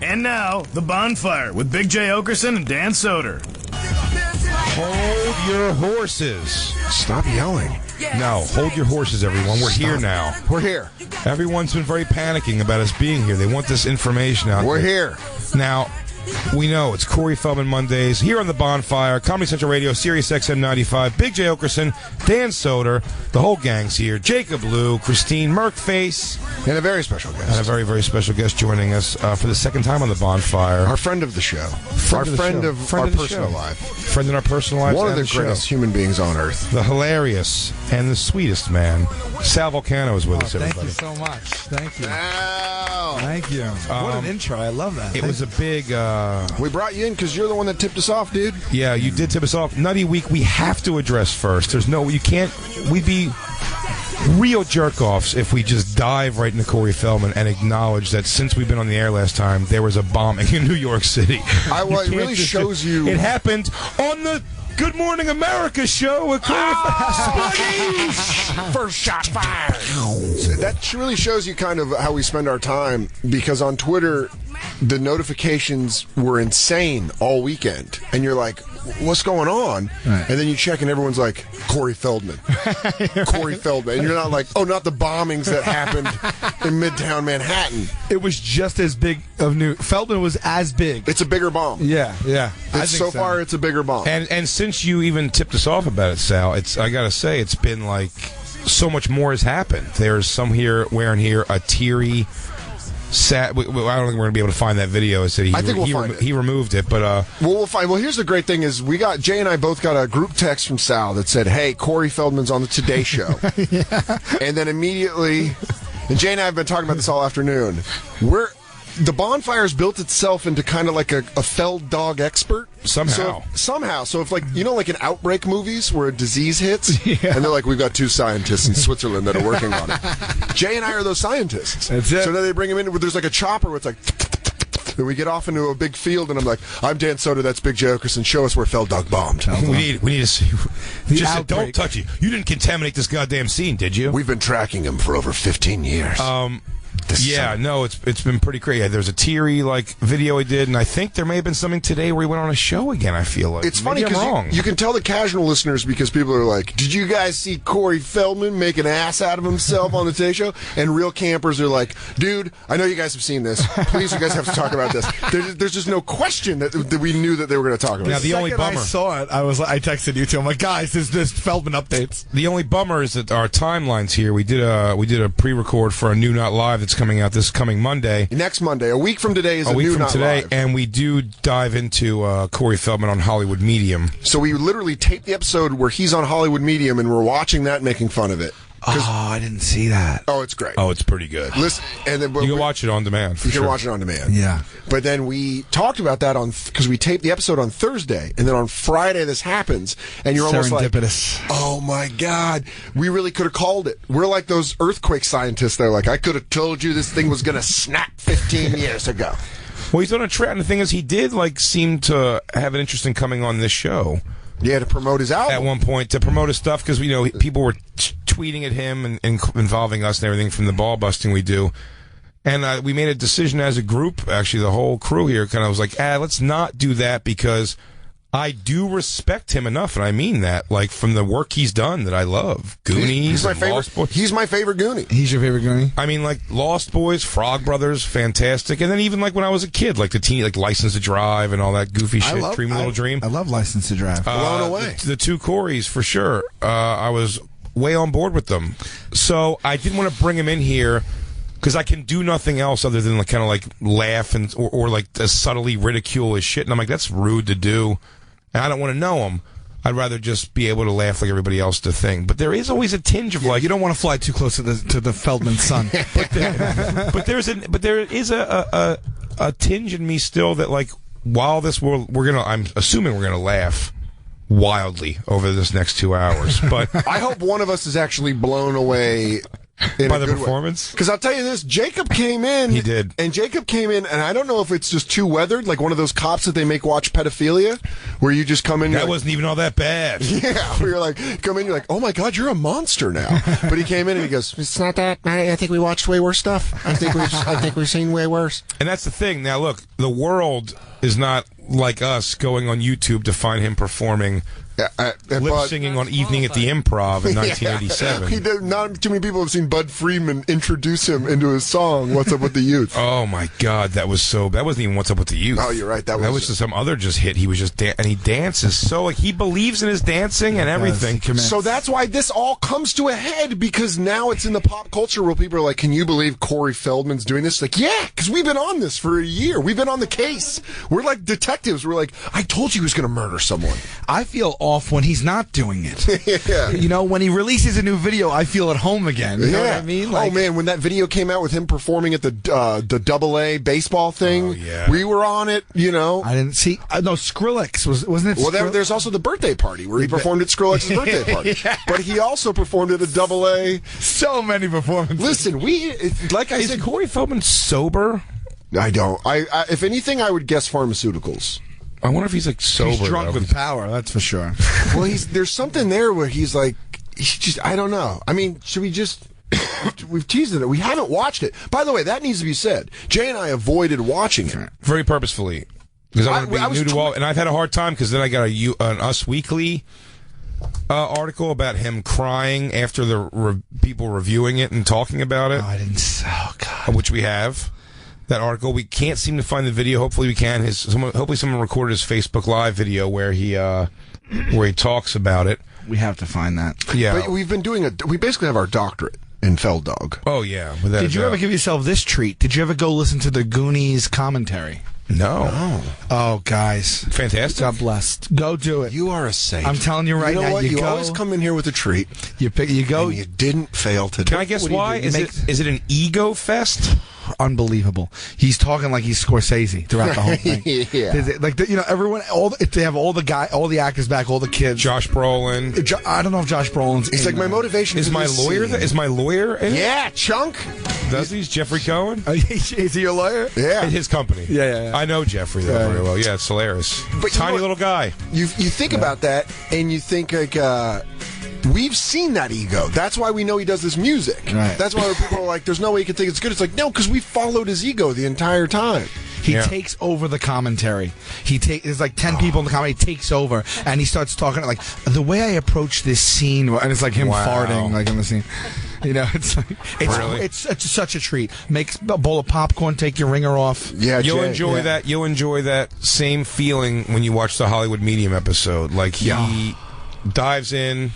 And now, The Bonfire with Big J. Oakerson and Dan Soder. Hold your horses. Stop yelling. No, hold your horses, everyone. We're here now. We're here. Everyone's been very panicking about us being here. They want this information out We're there. here. Now, we know it's Corey Feldman Mondays here on The Bonfire, Comedy Central Radio, Sirius XM 95. Big J. Oakerson, Dan Soder, the whole gang's here. Jacob Lou, Christine Merkface. And a very special guest. And a very, very special guest joining us for the second time on The Bonfire. Our friend of the show. Our friend of our personal life. Friend in our personal lives. One of the greatest human beings on earth. The hilarious and the sweetest man. Sal Volcano is with us, everybody. Thank you so much. Thank you. Wow. Thank you. What an intro. I love that. It was a big... we brought you in because you're the one that tipped us off, dude. Yeah, you did tip us off. Nutty Week, we have to address first. There's no... You can't... We'd be real jerk-offs if we just dive right into Corey Feldman and acknowledge that since we've been on the air last time, there was a bombing in New York City. It really shows you... It happened on the Good Morning America show with Corey Feldman. First shot fired. That really shows you kind of how we spend our time, because on Twitter, the notifications were insane all weekend. And you're like, what's going on? Right. And then you check and everyone's like, Corey Feldman. Corey Feldman. And you're not like, oh, not the bombings that happened in Midtown Manhattan. It was just as big of news. Feldman was as big. It's a bigger bomb. Yeah. So far, it's a bigger bomb. And since you even tipped us off about it, Sal, I got to say, it's been like so much more has happened. There's some here wearing here a teary... I don't think we're going to be able to find that video. I think we'll find it. He removed it, but we'll find. Well, here's the great thing: is Jay and I both got a group text from Sal that said, "Hey, Corey Feldman's on the Today Show," and then immediately, and Jay and I have been talking about this all afternoon. The Bonfire's built itself into kind of like a Feld dog expert. Somehow. So if, like, you know, like in outbreak movies where a disease hits, and they're like, we've got 2 scientists in Switzerland that are working on it. Jay and I are those scientists. That's it. So then they bring him in where there's like a chopper where it's like, and we get off into a big field, and I'm like, I'm Dan Soder, that's Big J. Oakerson, show us where Feld dog bombed. We need to see. Just said, don't outbreak. touch it. You didn't contaminate this goddamn scene, did you? We've been tracking him for over 15 years. It's been pretty crazy. There's a teary video he did, and I think there may have been something today where he went on a show again. I feel like it's funny because you can tell the casual listeners, because people are like, "Did you guys see Corey Feldman make an ass out of himself on the Today Show?" And real campers are like, "Dude, I know you guys have seen this. Please, you guys have to talk about this." There's just no question that we knew that they were going to talk about. Now, it. the only bummer, I saw it, I texted you too. I'm like, guys, there's Feldman updates. The only bummer is that our timelines here. We did a pre-record for a new Not Live that's coming out this coming Monday. Next Monday, a week from today is a week new from Not today, Live. and we do dive into Corey Feldman on Hollywood Medium. So we literally taped the episode where he's on Hollywood Medium, and we're watching that and making fun of it. Oh, I didn't see that. Oh, it's great. Oh, it's pretty good. Listen, and then you can watch it on demand. You can watch it on demand. Yeah. But then we talked about that because we taped the episode on Thursday, and then on Friday this happens, and you're almost like, oh my God, we really could have called it. We're like those earthquake scientists. They're like, I could have told you this thing was going to snap 15 years ago. Well, he's on a track, and the thing is, he did seem to have an interest in coming on this show. Yeah, to promote his album. At one point, to promote his stuff, because people were tweeting at him and involving us and everything from the ball busting we do. And we made a decision as a group, actually, the whole crew here kind of was like, let's not do that, because I do respect him enough, and I mean that, from the work he's done that I love. Goonies, he's my favorite. Lost Boys. He's my favorite Goonie. He's your favorite Goonie? I mean, Lost Boys, Frog Brothers, fantastic. And then even when I was a kid, the teen, License to Drive and all that goofy shit, Dream a Little Dream. I love License to Drive. Blown away. The 2 Coreys, for sure. I was way on board with them. So I didn't want to bring him in here because I can do nothing else other than laugh and or subtly ridicule his shit. And I'm like, that's rude to do. And I don't want to know him. I'd rather just be able to laugh like everybody else to thing. But there is always a tinge of you don't want to fly too close to the Feldman sun. but there is a tinge in me still that while I'm assuming we're gonna laugh wildly over this next 2 hours. But I hope one of us is actually blown away By the performance? Because I'll tell you this, Jacob came in. He did. And Jacob came in, and I don't know if it's just too weathered, like one of those cops that they make watch pedophilia, where you just come in. That wasn't even all that bad. Yeah, where you're like, come in, you're like, oh my God, you're a monster now. But he came in and he goes, it's not that. I think we watched way worse stuff. I think we've seen way worse. And that's the thing. Now, look, the world is not like us going on YouTube to find him performing lip singing on Evening at the Improv in 1987. Not too many people have seen Bud Friedman introduce him into his song "What's Up with the Youth." Oh my God, that wasn't even "What's Up with the Youth." Oh, you're right. That was just some other hit. He was just and he dances so like he believes in his dancing and everything. So that's why this all comes to a head, because now it's in the pop culture where people are like, "Can you believe Corey Feldman's doing this?" Like, yeah, because we've been on this for a year. We've been on the case. We're like detectives. We're like, I told you he was going to murder someone. I feel off when he's not doing it. Yeah. You know, when he releases a new video, I feel at home again. You know what I mean? Like, oh man, when that video came out with him performing at the AA baseball thing, we were on it. You know, I didn't see. No, Skrillex wasn't it? Well, there's also the birthday party where he performed at Skrillex's birthday party. But he also performed at a AA. So many performances. Listen, like I said, Corey Feldman sober? I don't. I if anything, I would guess pharmaceuticals. I wonder if he's like sober. He's drunk with power, that's for sure. Well, there's something there where he's like, I don't know. I mean, should we just? We've teased it. We haven't watched it. By the way, that needs to be said. Jay and I avoided watching it very purposefully because I want to be new to all. And I've had a hard time because then I got an Us Weekly article about him crying after the people reviewing it and talking about it. Oh, I didn't. Oh God. Which we have. That article, we can't seem to find the video. Hopefully, we can. Hopefully, someone recorded his Facebook Live video where he talks about it. We have to find that. Yeah, but we've been doing we basically have our doctorate in Feld Dog. Oh yeah. Did you ever give yourself this treat? Did you ever go listen to the Goonies commentary? No. Oh, guys, fantastic. God bless. Go do it. You are a saint. I'm telling you right now. What? You go, always come in here with a treat. You go. And you didn't fail today. Can I guess why? Is it an ego fest? Unbelievable. He's talking like he's Scorsese throughout the whole thing. Yeah. Like everyone, they have all the actors back, all the kids. Josh Brolin. I don't know if Josh Brolin's. He's like, my motivation is my lawyer. Is my lawyer? In yeah, Chunk. Does he's Jeffrey Cohen? Is he your lawyer? Yeah, in his company. Yeah. I know Jeffrey very well. Yeah, it's hilarious. But tiny little guy. You think about that, and you think like. We've seen that ego. That's why we know he does this music. Right. That's why people are like, there's no way he can think it's good. It's like, no, because we followed his ego the entire time. He takes over the commentary. There's like 10 people in the comedy. He takes over, and he starts talking like, the way I approach this scene, and it's like him farting like in the scene. You know, it's like it's such a treat. Makes a bowl of popcorn take your ringer off. Yeah, you'll enjoy that. You'll enjoy that same feeling when you watch the Hollywood Medium episode. Like he dives in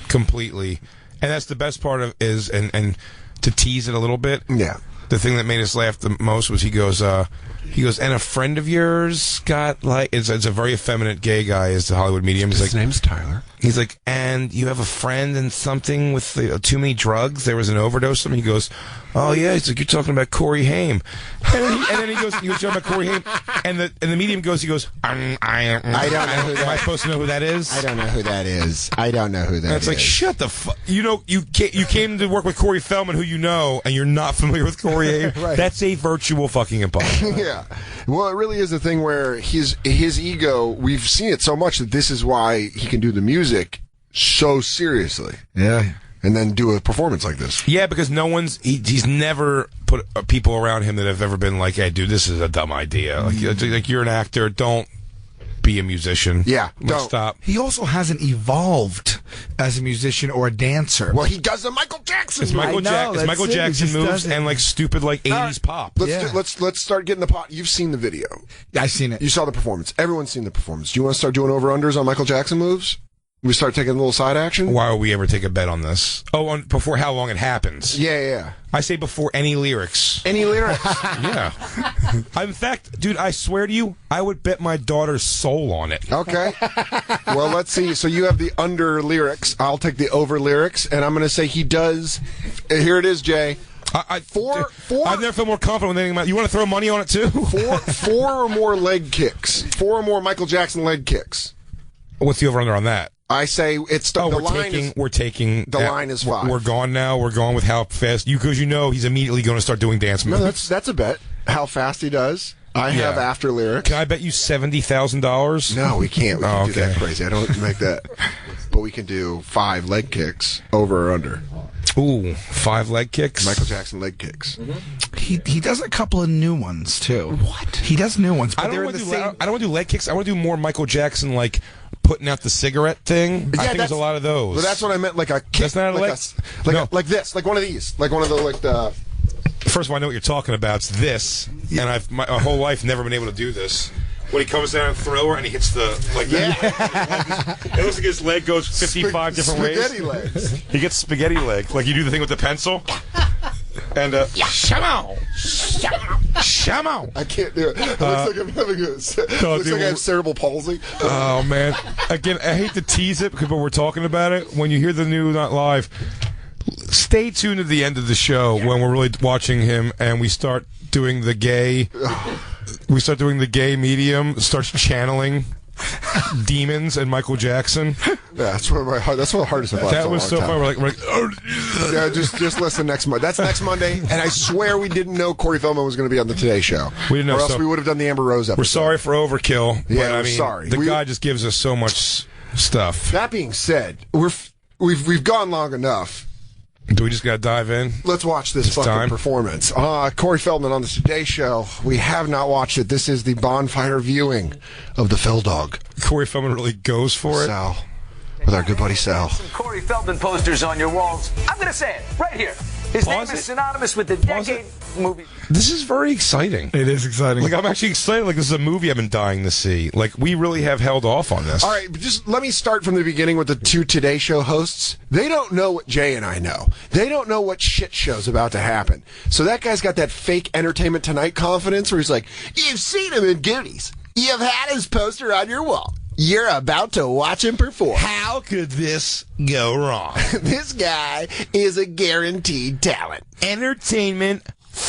completely, and that's the best part of is and to tease it a little bit. Yeah, the thing that made us laugh the most was he goes, and a friend of yours got like it's a very effeminate gay guy is the Hollywood Medium. He's his name's Tyler. He's like, and you have a friend and something with too many drugs. There was an overdose. And he goes, oh yeah. He's like, you're talking about Corey Haim, and then he goes talking about Corey Haim, and the medium goes, he goes, I don't know who that. Am I supposed to know who that is? I don't know who that is. I don't know who that is. It's like, shut the fuck. You know, you came to work with Corey Feldman, who you know, and you're not familiar with Corey Haim. Right. That's a virtual fucking impossible. Yeah. Well, it really is a thing where his ego. We've seen it so much that this is why he can do the music so seriously. Yeah. And then do a performance like this. Yeah, because he's never put people around him that have ever been like, hey, dude, this is a dumb idea. Like you're an actor, don't be a musician. Yeah, don't stop. He also hasn't evolved as a musician or a dancer. Well, he does the Michael Jackson. It's Michael Jackson moves and like stupid like 80s pop. Let's start getting the pot. You've seen the video. I've seen it. You saw the performance. Everyone's seen the performance. Do you want to start doing over-unders on Michael Jackson moves? We start taking a little side action? Why would we ever take a bet on this? Oh, before how long it happens. Yeah. I say before any lyrics. Any lyrics? Yeah. In fact, dude, I swear to you, I would bet my daughter's soul on it. Okay. Well, let's see. So you have the under lyrics. I'll take the over lyrics, and I'm going to say he does. Here it is, Jay. Four. I've never felt more confident with anything about. You want to throw money on it too? Four or more leg kicks. 4 or more Michael Jackson leg kicks. What's the over under on that? I say it's the line is 5. We're gone now. We're going with how fast because he's immediately going to start doing dance moves. No, that's a bet. How fast he does. I have after lyrics. Can I bet you $70,000? No, we can't. We can't do that crazy. I don't make that. But we can do 5 leg kicks over or under. Ooh, 5 leg kicks. Michael Jackson leg kicks. Mm-hmm. He does a couple of new ones too. What? He does new ones. But I don't want to do leg kicks. I want to do more Michael Jackson, like putting out the cigarette thing. Yeah, I think there's a lot of those. But that's what I meant. Like a kick. That's not a leg. Like this. Like one of these. Like one of the First of all, I know what you're talking about. It's this, and I've my whole life never been able to do this. When he comes down and thrower and he hits the that. It looks like his leg goes 55 different ways. Spaghetti legs. He gets spaghetti leg, like you do the thing with the pencil. And Shamo. I can't do it. It looks like I'm having looks like I have cerebral palsy. Oh man! Again, I hate to tease it because we're talking about it. When you hear the new Not Live, stay tuned at the end of the show when we're really watching him and we start doing the gay. We start doing the gay medium. Starts channeling demons and Michael Jackson. Yeah, that's one of the hardest I've watched. That was so fun. We're like, oh. Yeah, just listen next Monday. That's next Monday, and I swear we didn't know Corey Feldman was going to be on the Today Show. We didn't know, or else we would have done the Amber Rose episode. We're sorry for overkill. Yeah, but, we're sorry. The guy just gives us so much stuff. That being said, we've gone long enough. Do we just got to dive in? Let's watch this fucking performance. Corey Feldman on the Today Show. We have not watched it. This is the Bonfire viewing of the Fell Dog. Corey Feldman really goes for it. Sal, with our good buddy Sal. Some Corey Feldman posters on your walls. I'm going to say it right here. His name is synonymous with the decade movie. This is very exciting. It is exciting. Like, I'm actually excited. Like, this is a movie I've been dying to see. Like, we really have held off on this. All right, just let me start from the beginning with the 2 Today Show hosts. They don't know what Jay and I know. They don't know what shit show's about to happen. So that guy's got that fake Entertainment Tonight confidence where he's like, you've seen him in Goonies. You've had his poster on your wall. You're about to watch him perform. How could this go wrong? This guy is a guaranteed talent. Entertainment.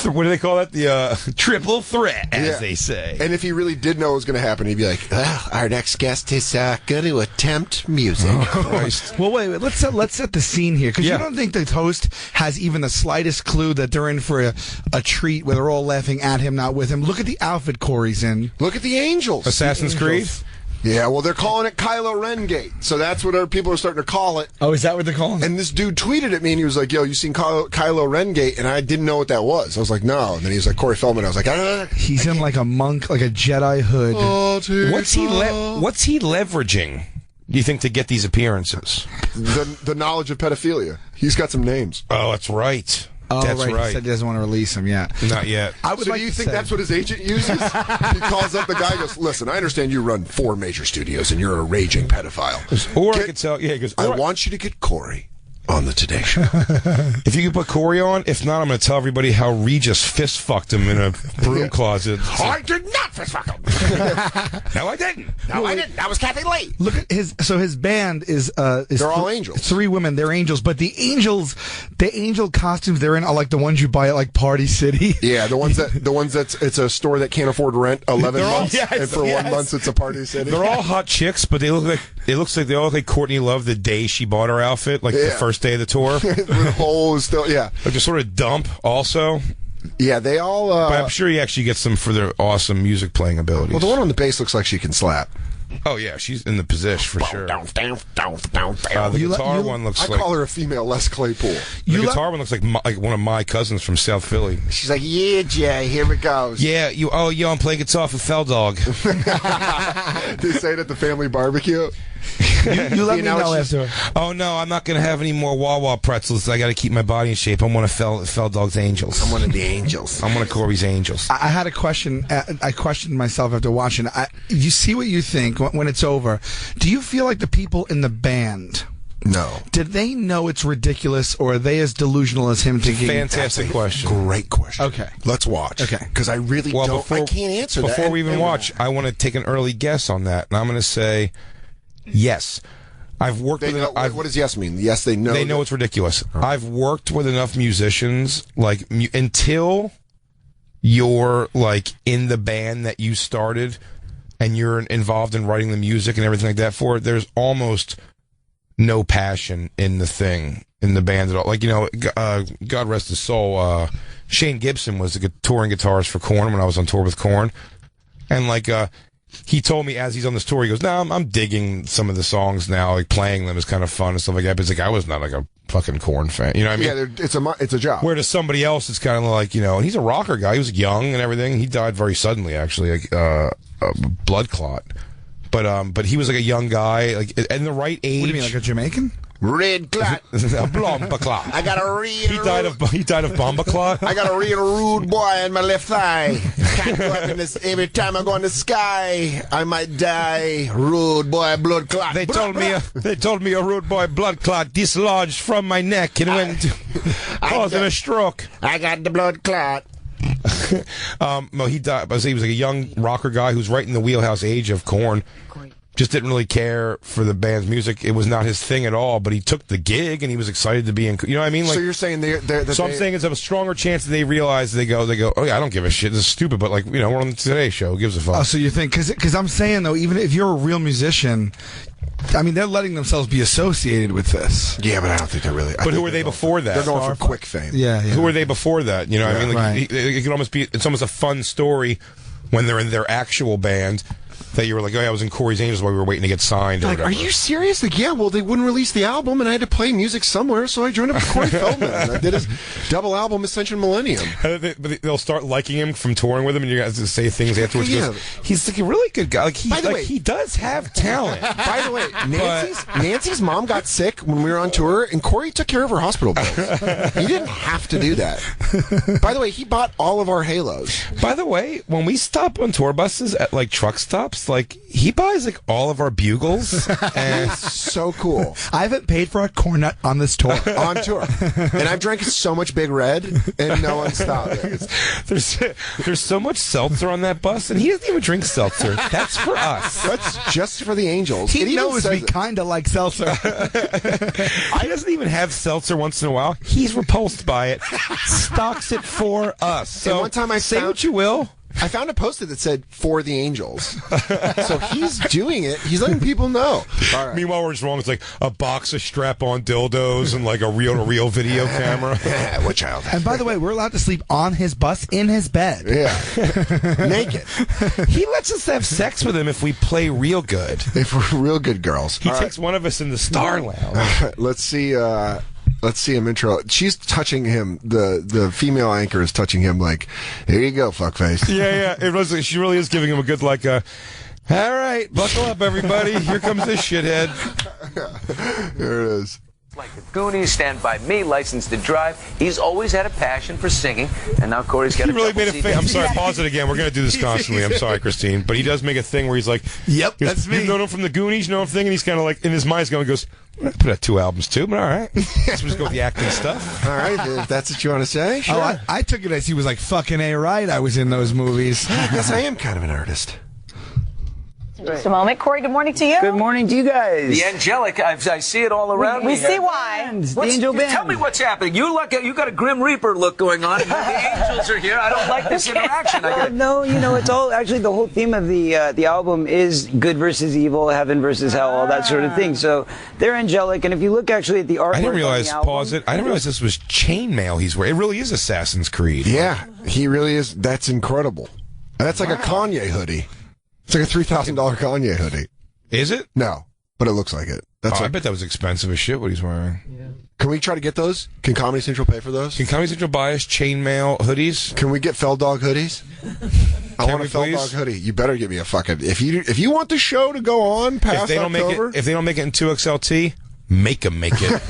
What do they call that? The triple threat, as they say. And if he really did know what was going to happen, he'd be like, well, our next guest is going to attempt music. Oh, Christ. Well, wait. Let's set the scene here, because you don't think the host has even the slightest clue that they're in for a treat where they're all laughing at him, not with him. Look at the outfit Corey's in. Look at the Angels. Assassin's Creed? Yeah, well, they're calling it Kylo Ren Gate. So that's what our people are starting to call it. Oh, is that what they're calling it? And this dude tweeted at me, and he was like, yo, you seen Kylo Ren Gate? And I didn't know what that was. I was like, no. And then he was like, Corey Feldman. I was like, He's in like a monk, like a Jedi hood. What's he leveraging, do you think, to get these appearances? The knowledge of pedophilia. He's got some names. Oh, that's right. Oh, that's right. He said he doesn't want to release him yet. Not yet. So do you think that's what his agent uses? He calls up the guy and goes, listen, I understand you run 4 major studios and you're a raging pedophile. Or I could tell, he goes, I want you to get Corey on the Today Show. If you could put Corey on, if not, I'm going to tell everybody how Regis fist fucked him in a broom closet. I did not fist fuck him. No, I didn't. No, I didn't. That was Kathy Lee. Look at his band is they're all angels. 3 women, they're angels, but the angel costumes they're in are like the ones you buy at like Party City. Yeah, the ones that's it's a store that can't afford rent 11 months, and for 1 month it's a Party City. They're all hot chicks, but they look like they all look like Courtney Love the day she bought her outfit, like the first day of the tour. With holes still, yeah. Like a sort of dump also. Yeah, they all but I'm sure he actually gets them for their awesome music playing abilities. Well, the one on the bass looks like she can slap. Oh yeah, she's in the position for sure. The guitar one looks like... I call her a female Les Claypool. The guitar one looks like one of my cousins from South Philly. She's like, yeah, Jay, here it goes. Yeah, I'm playing guitar for Fell Dog. They say it at the family barbecue. You let me know after. Oh no, I'm not going to have any more Wawa pretzels. I got to keep my body in shape. I'm one of Fell Dog's angels. I'm one of the angels. I'm one of Corey's angels. I had a question. I questioned myself after watching. You see what you think when it's over. Do you feel like the people in the band? No. Did they know it's ridiculous, or are they as delusional as him? Fantastic question. Great question. Okay. Let's watch. Okay. Because I really don't. I can't answer that. Before we even watch, I want to take an early guess on that, and I'm going to say yes. I've worked with. What does yes mean? Yes, they know. They know it's ridiculous. I've worked with enough musicians, like until you're like in the band that you started, and you're involved in writing the music and everything like that for it. There's almost no passion in the band at all. Like, God rest his soul, Shane Gibson was a touring guitarist for Korn when I was on tour with Korn. And, like, he told me as he's on this tour, he goes, "No, I'm digging some of the songs now. Like, playing them is kind of fun and stuff like that." But it's like, I was not, like, a fucking Korn fan. You know what I mean? Yeah, it's a job. Where to somebody else, it's kind of like, and he's a rocker guy. He was young and everything. He died very suddenly, actually, like, a blood clot. But he was like a young guy, like in the right age. What do you mean, like a Jamaican? Red clot. A bomba clot. I got a real. He died of bomba clot. I got a real rude boy in my left thigh. Can't go up in this. Every time I go in the sky, I might die. Rude boy, blood clot. They told me a rude boy blood clot dislodged from my neck and went causing a stroke. I got the blood clot. No, he died. He was like a young rocker guy who's right in the wheelhouse age of Korn. Just didn't really care for the band's music. It was not his thing at all, but he took the gig and he was excited to be in. You know what I mean? Like, so you're saying I'm saying it's a stronger chance that they realize they go, oh yeah, I don't give a shit. This is stupid, but like, we're on the Today Show. Who gives a fuck? Oh, so you think, because I'm saying though, even if you're a real musician, I mean, they're letting themselves be associated with this. Yeah, but I don't think they're really. But who were they before that? They're going for quick fame. Yeah. Who were they before that? You know what I mean? Like, right. It could almost be, it's almost a fun story when they're in their actual band. That you were like, oh, yeah, I was in Corey's Angels while we were waiting to get signed. Or like, are you serious? Like, yeah, well, they wouldn't release the album, and I had to play music somewhere, so I joined up with Corey Feldman. And I did his double album, Ascension Millennium. They'll start liking him from touring with him, and you guys say things afterwards. Yeah. He's like a really good guy. Like, he does have talent. By the way, Nancy's mom got sick when we were on tour, and Corey took care of her hospital bills. He didn't have to do that. By the way, he bought all of our Halos. By the way, when we stop on tour buses at like truck stops, like he buys like all of our bugles. And so cool. I haven't paid for a cornet on this tour. On tour. And I've drank so much Big Red, and no one stopped. There's so much seltzer on that bus, and he doesn't even drink seltzer. That's for us. That's just for the Angels. He knows we kind of like seltzer. He doesn't even have seltzer once in a while. He's repulsed by it. Stocks it for us. So and one time I say what you will. I found a post-it that said, "For the Angels." So he's doing it. He's letting people know. All right. Meanwhile, we're just wrong. It's like a box of strap-on dildos and like a reel-to-reel video camera. What child? And by the way, we're allowed to sleep on his bus in his bed. Yeah. Naked. He lets us have sex with him if we play real good. If we're real good girls. He takes one of us in the Star Lounge. Let's see him intro. She's touching him. The female anchor is touching him like, here you go, fuckface. Yeah. She really is giving him a good all right, buckle up, everybody. Here comes this shithead. There it is. Like the Goonies, Stand By Me, License to Drive. He's always had a passion for singing, and now Corey's got he a really couple made a thing. I'm sorry, pause it again. We're going to do this constantly. I'm sorry, Christine. But he does make a thing where he's like, yep, that's me. You've known him from the Goonies, you know him thing, and he's kind of like, in his mind, he goes, I put out 2 albums too, but all right. Let's just go with the acting stuff. All right, if that's what you want to say, sure. Oh, I took it as he was like, fucking A right, I was in those movies. I guess I am kind of an artist. Just a moment. Corey, good morning to you. Good morning to you guys. The angelic, I see it all around me. We see why. The angel band. Tell me what's happening. You got a Grim Reaper look going on, and the angels are here. I don't like this interaction. No, it's all actually the whole theme of the album is good versus evil, heaven versus hell, all that sort of thing. So they're angelic, and if you look actually at the artwork, I didn't realize. on the album, Pause it. I didn't realize this was chainmail he's wearing. It really is Assassin's Creed. Yeah, he really is. That's incredible. And that's like a Kanye hoodie. It's like a $3,000 Kanye hoodie. Is it? No, but it looks like it. That's I bet that was expensive as shit what he's wearing. Yeah. Can we try to get those? Can Comedy Central pay for those? Can Comedy Central buy us chainmail hoodies? Can we get Fell Dog hoodies? I want a Fell Dog hoodie. You better give me a fucking... If you want the show to go on past October... If they don't make it in 2XLT... Make them make it.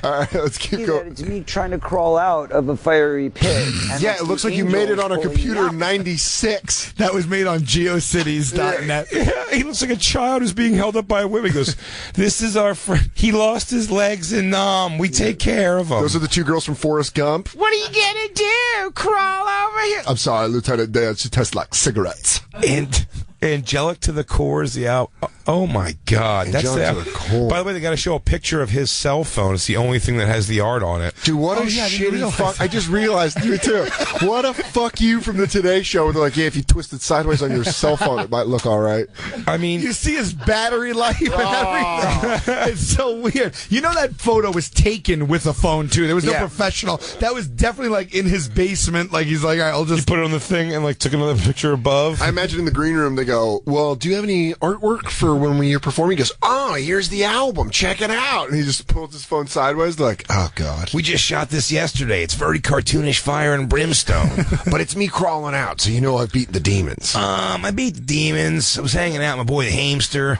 All right, let's keep going. It's me trying to crawl out of a fiery pit. Yeah, it looks like you made it on a computer in 96. That was made on geocities.net. Yeah, he looks like a child who's being held up by a whip. He goes, this is our friend. He lost his legs in Nam. We take care of him. Those are the 2 girls from Forrest Gump. What are you going to do? Crawl over here? I'm sorry, Lieutenant Dan. She tastes like cigarettes. And Angelic to the core is the out. Oh my God, that's Angelic to the core. By the way, they got to show a picture of his cell phone. It's the only thing that has the art on it. Dude, what a shitty fuck. I just realized, you too. What a fuck you from the Today Show. They're like, yeah, if you twist it sideways on your cell phone, it might look all right. I mean, you see his battery life and everything. It's so weird. You know that photo was taken with a phone, too. There was no professional. That was definitely like in his basement. Like, he's like, all right, I'll just put it on the thing and like took another picture above. I imagine in the green room, they go, well, do you have any artwork for when you're performing? He goes, oh, here's the album. Check it out. And he just pulls his phone sideways. They're like, oh, God. We just shot this yesterday. It's very cartoonish fire and brimstone. But it's me crawling out, so you know I've beaten the demons. I beat the demons. I was hanging out with my boy the hamster.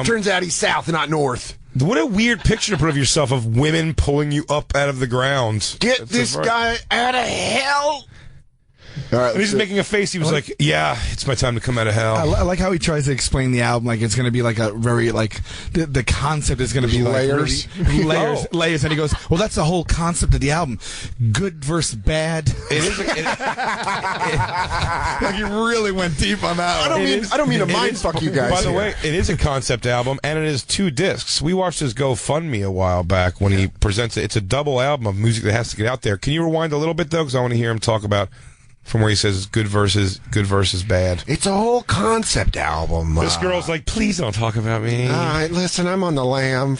Turns out he's south and not north. What a weird picture to put of yourself of women pulling you up out of the ground. Get this guy out of hell. All right, and he's making a face. He was like, yeah, it's my time to come out of hell. I like how he tries to explain the album like it's going to be like a very, like, the concept is going to be layers. Like really, layers. And he goes, well, that's the whole concept of the album. Good versus bad. It is. Like he really went deep on that one. I don't mean to mindfuck you guys. By the way, it is a concept album, and it is 2 discs. We watched his GoFundMe a while back when he presents it. It's a double album of music that has to get out there. Can you rewind a little bit, though? Because I want to hear him talk about from where he says good versus bad. It's a whole concept album. This girl's like, please don't talk about me. All right, listen, I'm on the lam.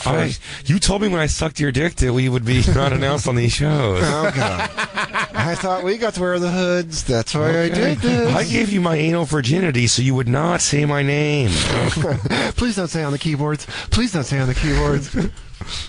You told me when I sucked your dick that we would be not announced on these shows. Okay. I thought we got to wear the hoods. That's why I did this. I gave you my anal virginity so you would not say my name. Please don't say on the keyboards. Please don't say on the keyboards.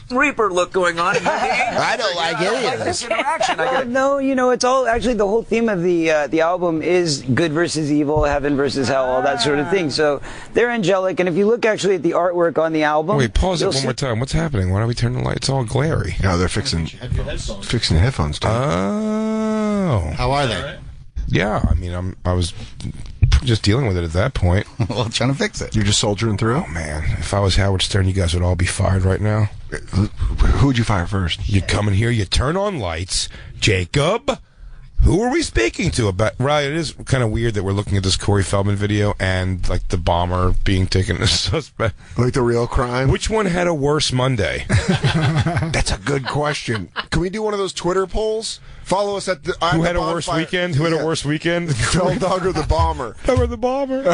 Reaper look going on. I don't like any of this interaction. No, you know, it's all actually the whole theme of the album is good versus evil, heaven versus hell, all that sort of thing. So they're angelic, and if you look actually at the artwork on the album, wait, pause it one more time. What's happening? Why don't we turn the lights? It's all glary. No, they're fixing the headphones. Oh, how are they? Yeah, I mean, I was just dealing with it at that point. Well, trying to fix it. You're just soldiering through? Oh, man. If I was Howard Stern, you guys would all be fired right now. Who'd you fire first? You come in here, you turn on lights. Jacob, who are we speaking to about? Right, it is kind of weird that we're looking at this Corey Feldman video and, like, the bomber being taken as suspect. Like the real crime? Which one had a worse Monday? That's a good question. Can we do one of those Twitter polls? Follow us at the Who had a worse weekend? Who had a worse weekend? Fell Dog or the Bomber? Or the Bomber?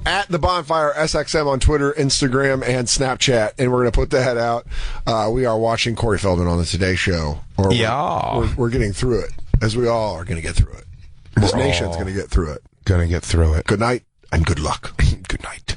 At the Bonfire SXM on Twitter, Instagram, and Snapchat, and we're going to put that out. We are watching Corey Feldman on the Today Show. We're getting through it, as we all are going to get through it. This nation's going to get through it. Going to get through it. Good night and good luck. Good night.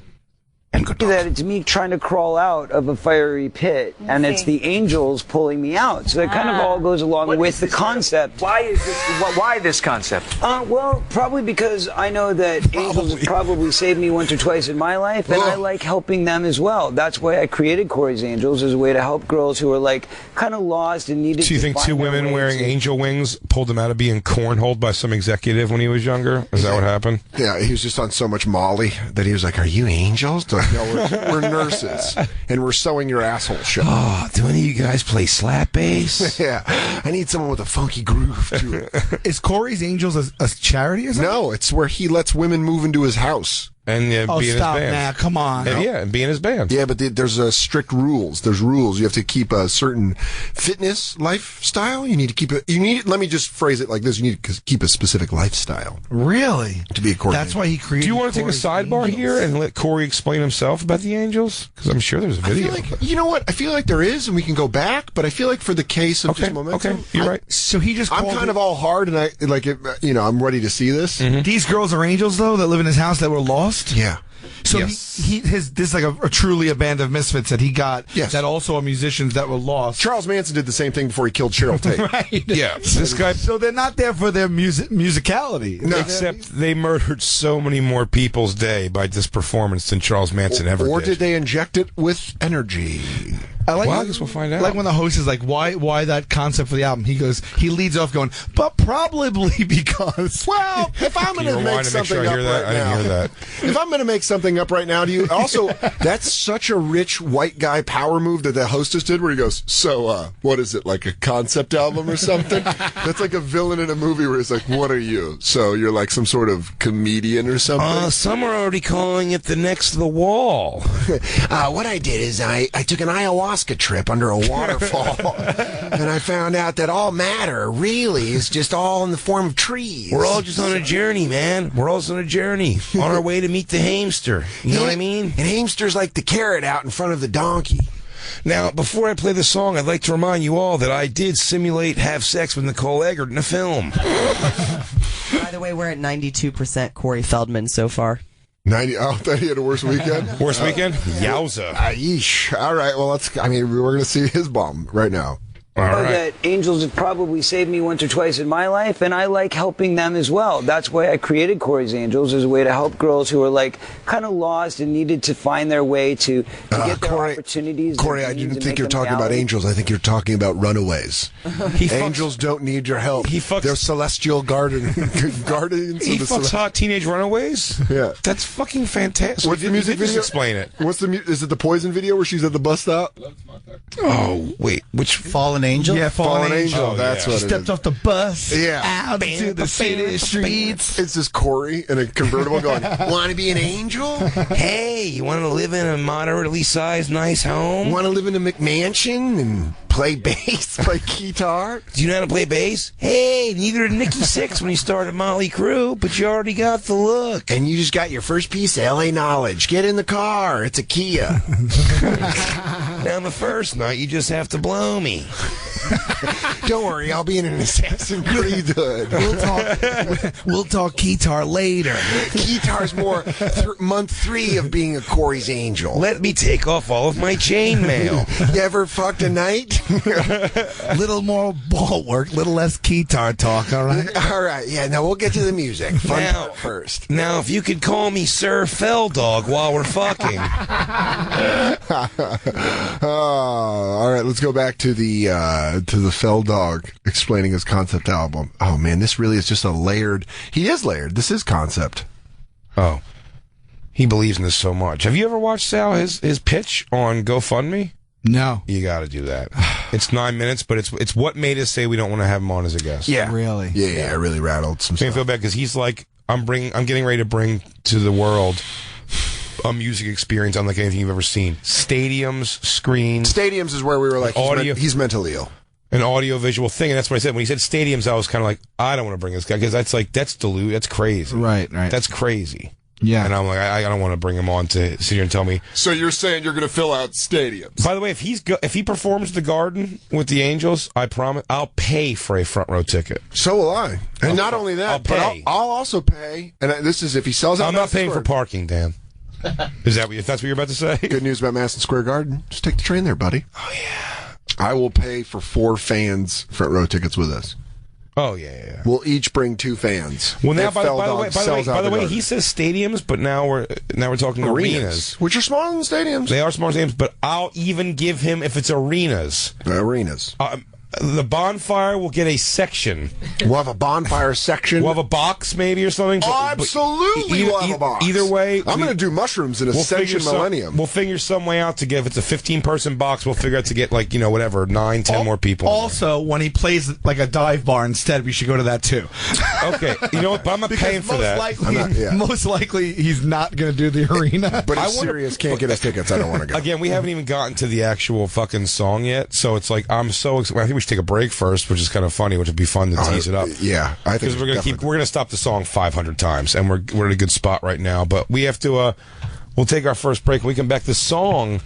And good luck. That it's me trying to crawl out of a fiery pit, and it's the angels pulling me out. So it kind of all goes along with the concept. Why is this? Why this concept? Well, probably because I know that angels have probably saved me once or twice in my life, and I like helping them as well. That's why I created Corey's Angels, as a way to help girls who are like kind of lost and needed. So you think 2 women wearing angel wings pulled him out of being cornholed by some executive when he was younger? Is that what happened? Yeah, he was just on so much Molly that he was like, "Are you angels?" Like, no, we're nurses, and we're sewing your asshole shut. Oh, do any of you guys play slap bass? Yeah, I need someone with a funky groove to it. Is Corey's Angels a charity or something? No, it's where he lets women move into his house. And be in his band. Now, come on. And be in his band. Yeah, but there's strict rules. There's rules. You have to keep a certain fitness lifestyle. You need to keep it. Let me just phrase it like this. You need to keep a specific lifestyle. Really? To be a coordinator. That's why he created. Do you want to take a sidebar Angels here and let Corey explain himself about the Angels? Because I'm sure there's a video. You know what? I feel like there is, and we can go back. But I feel like for the case of just momentum, okay, you're right. So he just. I'm kind of all hard, and I'm ready to see this. Mm-hmm. These girls are angels, though, that live in his house that were lost. Yeah. So yes. this is like a truly a band of misfits that he got. Yes. That also are musicians that were lost. Charles Manson did the same thing before he killed Cheryl Tate. Right. Yeah. This guy. So they're not there for their musicality. No. Except they murdered so many more people's day by this performance than Charles Manson ever did. Or did they inject it with energy? I guess we'll find out. Like when the host is like, why that concept for the album? He leads off going, but probably because. Well, if I'm going to make something up right now, if I'm going to make something something up right now to you? Also, that's such a rich white guy power move that the hostess did where he goes, so, what is it, like a concept album or something? That's like a villain in a movie where it's like, what are you? So you're like some sort of comedian or something? Some are already calling it the next to the wall. What I did is I took an ayahuasca trip under a waterfall, and I found out that all matter really is just all in the form of trees. We're all just on a journey, man. We're all just on a journey. On our way to meet the hamster. You know what I mean? And hamster's like the carrot out in front of the donkey. Now, before I play the song, I'd like to remind you all that I did simulate have sex with Nicole Eggert in a film. By the way, we're at 92% Corey Feldman so far. 90. Oh, that he had a worse weekend? Worst weekend? Yowza. Yeesh. All right, well, we're going to see his bomb right now. All right. That angels have probably saved me once or twice in my life, and I like helping them as well. That's why I created Corey's Angels, as a way to help girls who are like kind of lost and needed to find their way to get their opportunities. Corey, I didn't think you're talking about angels. I think you're talking about runaways. Angels don't need your help. They're celestial guardians. He fucks hot teenage runaways? Yeah. That's fucking fantastic. What's the music video? Just explain it. Is it the Poison video where she's at the bus stop? Oh, wait. Which Fallen Angel? Yeah, Fallen Angel. Oh, That's what it Stepped is. off the bus. Yeah. Out into the city streets. It's just Corey in a convertible going, want to be an angel? Hey, you want to live in a moderately sized, nice home? Want to live in a McMansion and play bass, play guitar? Do you know how to play bass? Hey, neither did Nikki Sixx when he started Motley Crue, but you already got the look. And you just got your first piece of LA knowledge. Get in the car. It's a Kia. Now, on the first night, you just have to blow me. Don't worry, I'll be in an Assassin's Creed hood. We'll talk guitar later. Guitar's more month 3 of being a Corey's Angel. Let me take off all of my chainmail. You ever fucked a night? Little more ball work, little less guitar talk, all right? All right, yeah, now we'll get to the music. Fun Now- part first. Now, if you could call me Sir Felldog while we're fucking. All right, let's go back to the Fell Dog explaining his concept album. Oh man, this really is just a layered. He is layered. This is concept. Oh. He believes in this so much. Have you ever watched, Sal, his pitch on GoFundMe? No. You got to do that. It's 9 minutes, but it's what made us say we don't want to have him on as a guest. Yeah, Really? Yeah, it really rattled some I stuff. feel bad because he's like, I'm getting ready to bring to the world a music experience unlike anything you've ever seen. Stadiums, screens, Stadiums is where we were like, he's mentally ill. an audio-visual thing, and that's what I said. When he said stadiums, I was kind of like, I don't want to bring this guy because that's that's crazy. Right. That's crazy. Yeah. And I'm like, I don't want to bring him on to sit here and tell me. So you're saying you're going to fill out stadiums? By the way, if he performs the Garden with the Angels, I promise I'll pay for a front row ticket. So will I. And not only that, I'll but pay. I'll also pay. And this is if he sells out. I'm not Madison paying for Square. parking, Dan. Is that if that's what you're about to say? Good news about Madison Square Garden. Just take the train there, buddy. Oh yeah. I will pay for 4 fans front row tickets with us. Oh yeah. We'll each bring 2 fans. Well, now If by Fell the Dog way, sells out the he Garden. says stadiums, but now we're talking arenas. Which are smaller than stadiums. They are smaller stadiums, but I'll even give him if it's arenas. Arenas. The Bonfire will get a section. We'll have a bonfire section. We'll have a box maybe or something. Absolutely, we'll have a box. Either way, I'm going to do mushrooms in Ascension Millennium. We'll figure some way out to get, if it's a 15-person box, we'll figure out to get, like, whatever, 9, 10 more people. Also, when he plays like a dive bar instead, we should go to that too. Okay, you know what? But I'm not paying for that. Most likely, he's not going to do the arena. But if Sirius can't get us tickets, I don't want to go. Again, we haven't even gotten to the actual fucking song yet, so it's like I'm so excited. I think we should take a break first, which is kind of funny, which would be fun to tease it up. Yeah, I think because we're gonna stop the song 500 times, and we're in a good spot right now. But we have to. We'll take our first break. When we come back, the song,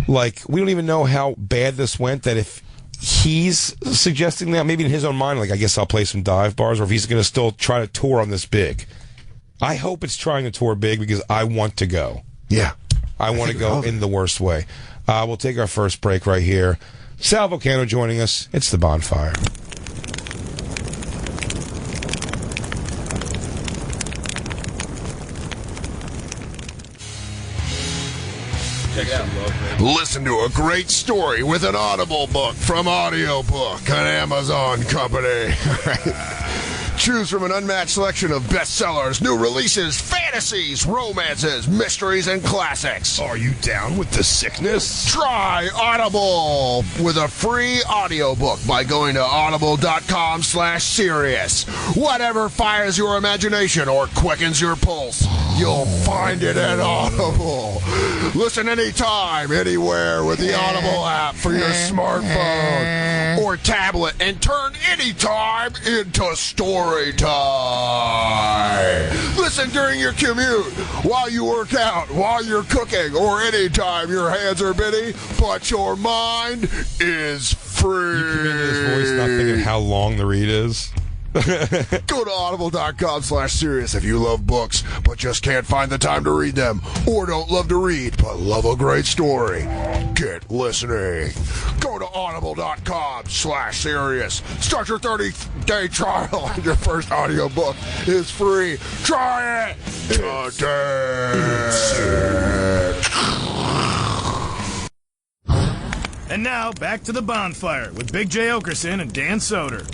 like, we don't even know how bad this went. That if he's suggesting that, maybe in his own mind, like, I guess I'll play some dive bars, or if he's gonna still try to tour on this big. I hope it's trying to tour big because I want to go. Yeah, I want to go in the worst way. We'll take our first break right here. Sal Volcano joining us. It's the Bonfire. Listen to a great story with an Audible book from Audiobook, an Amazon company. Choose from an unmatched selection of bestsellers, new releases, fantasies, romances, mysteries, and classics. Are you down with the sickness? Try Audible with a free audiobook by going to audible.com/serious. Whatever fires your imagination or quickens your pulse, you'll find it at Audible. Listen anytime, anywhere with the Audible app for your smartphone or tablet and turn anytime into story time. Listen during your commute, while you work out, while you're cooking, or anytime your hands are busy, but your mind is free. You come into this voice not thinking how long the read is. Go to audible.com/serious if you love books but just can't find the time to read them, or don't love to read but love a great story. Get listening. Go to audible.com/serious. Start your 30-day trial and your first audiobook is free. Try it today. And now, back to the bonfire with Big J. Oakerson and Dan Soder.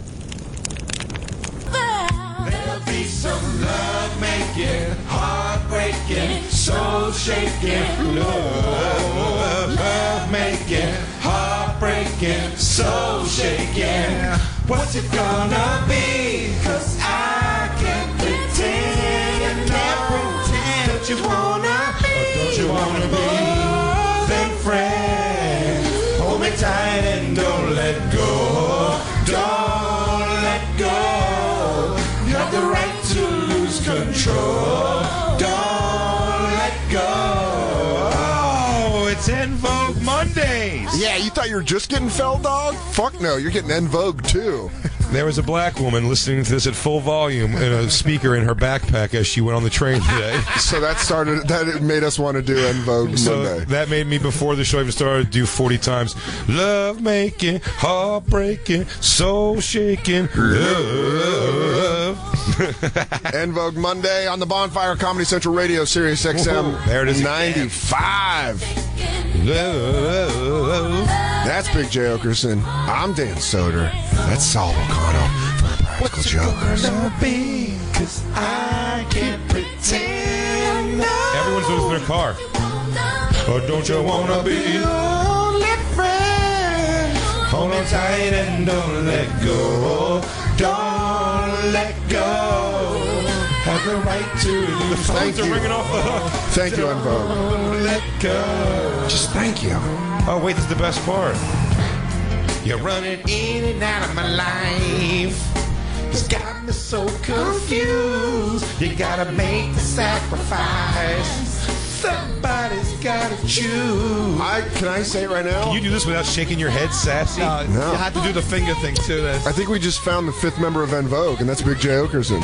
There'll be some love making, heartbreaking, soul shaking, love making, heartbreaking, soul shaking. What's it gonna be? 'Cause I can't pretend, Don't you wanna be? Or don't you wanna be? Then friend, hold me tight and don't let go. Don't let go. You have the right to lose control. Don't let go. Oh, it's En Vogue Mondays. Yeah, you thought you were just getting fell, dog? Fuck no, you're getting En Vogue too. There was a black woman listening to this at full volume in a speaker in her backpack as she went on the train today. So that made us want to do En Vogue So Monday. that made me, before the show even started, do 40 times. Love making, heartbreaking, soul shaking, love. En Vogue Monday on the Bonfire Comedy Central Radio, Sirius XM. Whoa, there it is again. 95. Love. That's Big J. Oakerson. I'm Dan Soder. That's Saul O'Connell from the Practical Jokers. Cause I can't pretend. Everyone's losing their car. Oh, don't you wanna be Only friend. Hold me tight and don't let go. Don't let go. Have the right to lose. Thank you. Ringing off the hook. Thank you, En Vogue. Don't let go. Just thank you. Oh, wait, this is the best part. You're running in and out of my life. It's got me so confused. You gotta make the sacrifice. Somebody's gotta choose. Can I say it right now? Can you do this without shaking your head, sassy? No. You have to do the finger thing too. I think we just found the fifth member of En Vogue, and that's Big J. Oakerson.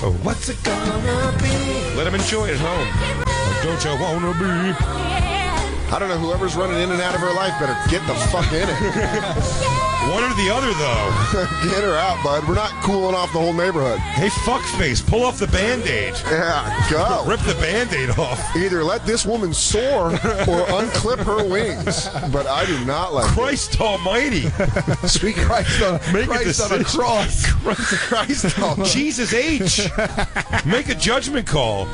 Oh, what's it gonna be? Let him enjoy it at home. Oh, don't you wanna be? I don't know, whoever's running in and out of her life better get the fuck in it. One or the other, though. Get her out, bud. We're not cooling off the whole neighborhood. Hey, fuckface, pull off the Band-Aid. Yeah, go. Rip the Band-Aid off. Either let this woman soar or unclip her wings. But I do not like Christ almighty. Speak Christ on, Make Christ a on a decision. cross. Christ almighty. Jesus H. Make a judgment call.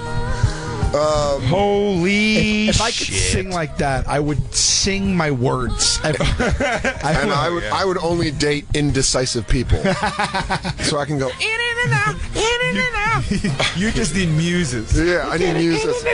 Holy If I could shit. sing like that, I would sing my words. I would only date indecisive people. So I can go, You just need muses. yeah, I need muses.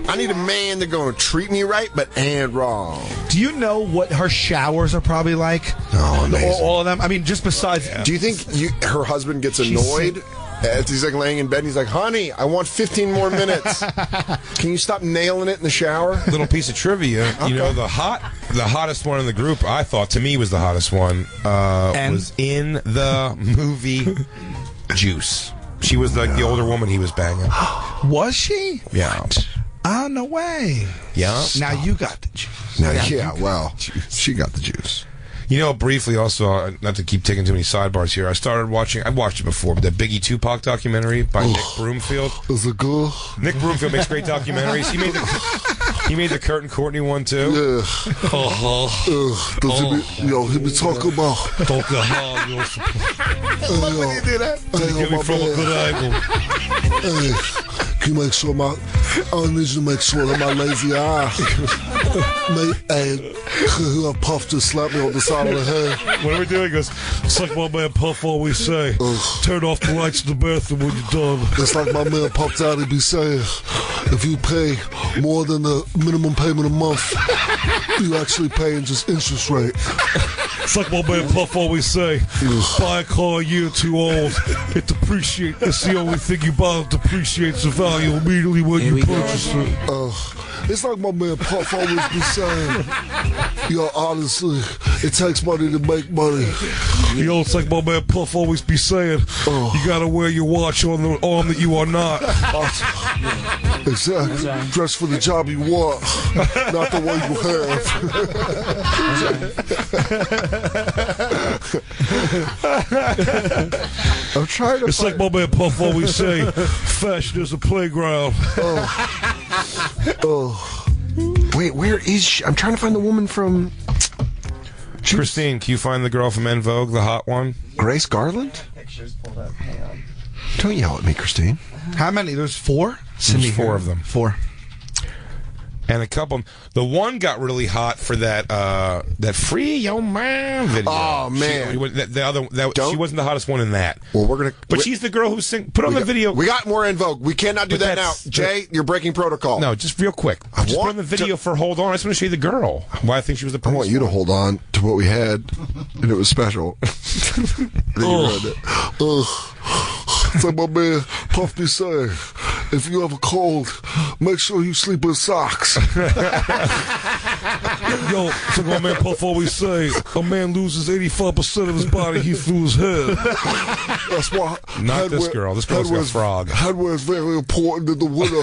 I need a man that's going to treat me right, but and wrong. Do you know what her showers are probably like? Oh, amazing. All of them. I mean, just besides. Do you think her husband gets annoyed as he's like laying in bed and he's like, honey, I want 15 more minutes. Can you stop nailing it in the shower? Little piece of trivia. You know, the hottest one in the group, I thought, to me, was the hottest one, was in the movie Juice. She was like the older woman he was banging. Was she? Yeah. Oh, no way. Yeah. Now you got the juice. Yeah, well, she got the juice. You know, briefly also, not to keep taking too many sidebars here, I watched it before, but the Biggie Tupac documentary by Nick Broomfield. Is it good? Nick Broomfield makes great documentaries. He He made the Kurt and Courtney one too. Yeah. He be talking about. Get me from a good angle. Hey, can you make sure I need you to make sure that my lazy eye. Hey, Puff just slapped me on the side of the head. What are we doing? He goes, it's like my man Puff always say. Turn off the lights in the bathroom when you're done. It's like my man Puff Daddy be saying. If you pay more than the minimum payment a month, you actually paying just interest rate. It's like my man Puff always say, buy a car a year too old, it depreciates. It's the only thing you buy that depreciates the value immediately when you purchase it. It's like my man Puff always be saying, yo, honestly, it takes money to make money. Yo, it's like my man Puff always be saying, you gotta wear your watch on the arm that you are not. Exactly. Dress for the job you want, not the one you have. I'm trying to. It's like my man Puff always say, fashion is a playground. Wait, where is she? I'm trying to find the woman from. Christine, can you find the girl from En Vogue, the hot one? Grace Garland? Pictures pulled up. Hang on. Don't yell at me, Christine. How many? There's 4? There's 4 of them. 4. And a couple. The one got really hot for that Free Your Man video. Oh man, she wasn't the hottest one in that. Well, we're gonna. But she's the girl who put on the video. We got more En Vogue. We cannot do that now, Jay. You're breaking protocol. No, just real quick. Just put on the video for Hold On. I just want to show you the girl. Why I think she was the. I want you to hold on to what we had, and it was special. Then you read it. It's like my man Puff be saying, if you have a cold, make sure you sleep in socks. Yo, it's like my man Puff always say, a man loses 85% of his body heat through his head. That's why. Not this girl. This girl's got a frog. Headwear is very important in the winter.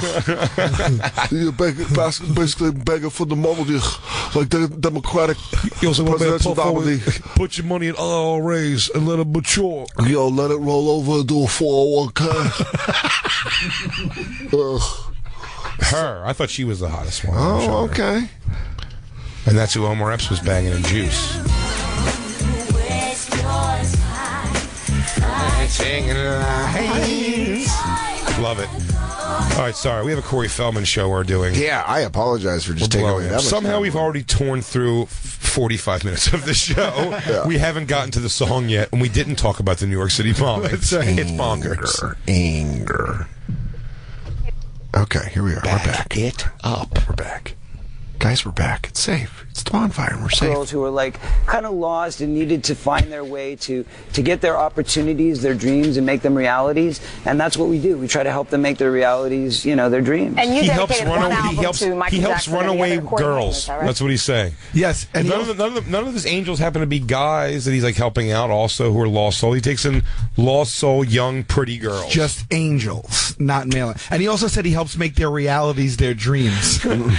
You're basically begging for the money, like the Democratic presidential nominee. Put your money in IRAs and let it mature. Yo, let it roll over and do a 401k. Her. I thought she was the hottest one. Oh, okay. And that's who Omar Epps was banging in Juice. Love it. All right, sorry. We have a Corey Feldman show we're doing. Yeah, I apologize for just taking away that much Somehow time. We've already torn through 45 minutes of the show. Yeah. We haven't gotten to the song yet, and we didn't talk about the New York City bombing. It's bonkers. Anger. Okay, here we are. We're back. It up. We're back. Guys, we're back. It's safe. It's the bonfire, and we're safe. Girls who were like kind of lost and needed to find their way to get their opportunities, their dreams, and make them realities. And that's what we do. We try to help them make their realities, their dreams. And you dedicated one album he helps to Michael Jackson and the runaway other coordinators, girls. all right? That's what he's saying. Yes, and none of his angels happen to be guys that he's like helping out also who are lost soul. He takes in lost soul, young, pretty girls. Just angels, not male. And he also said he helps make their realities their dreams. And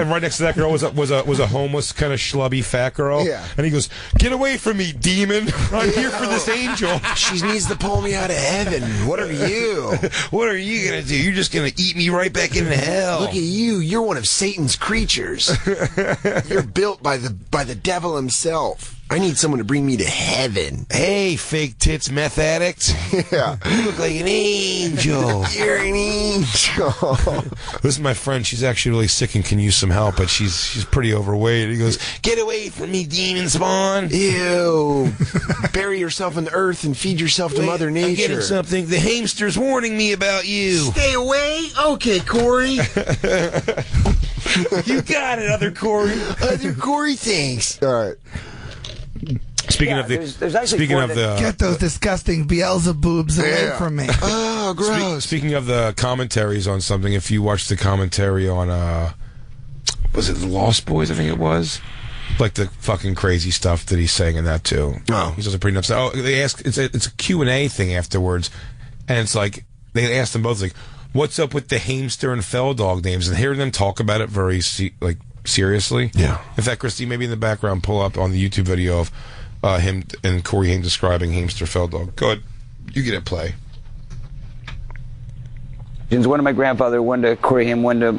right next to that girl was a homeless kind of schlubby fat girl. Yeah. And he goes, "Get away from me, demon! I'm here for this angel. She needs to pull me out of heaven. What are you? What are you gonna do? You're just gonna eat me right back into hell. Look at you. You're one of Satan's creatures. You're built by the devil himself. I need someone to bring me to heaven." Hey, fake tits meth addict. Yeah. You look like an angel. You're an angel. This is my friend. She's actually really sick and can use some help, but she's pretty overweight. He goes, "Get away from me, demon spawn." Ew. Bury yourself in the earth and feed yourself to Mother Nature. I'm getting something. The hamster's warning me about you. Stay away? Okay, Corey. You got it, other Corey. Other Corey, thanks. All right. Speaking of the, get those disgusting Beelzebubs away from me. Oh, gross. Speaking of the commentaries on something, if you watch the commentary on, was it the Lost Boys? I think it was. Like the fucking crazy stuff that he's saying in that too. Oh, he's also pretty nuts. Oh, they ask. It's a Q&A thing afterwards, and it's like they asked them both like, "What's up with the Hamster and Fell Dog names?" And hearing them talk about it very seriously. Yeah. In fact, Christy, maybe in the background, pull up on the YouTube video of him and Corey Haim describing Hamster Fell Dog. Go ahead. You get it, play. One of my grandfather, one to Corey Haim, one to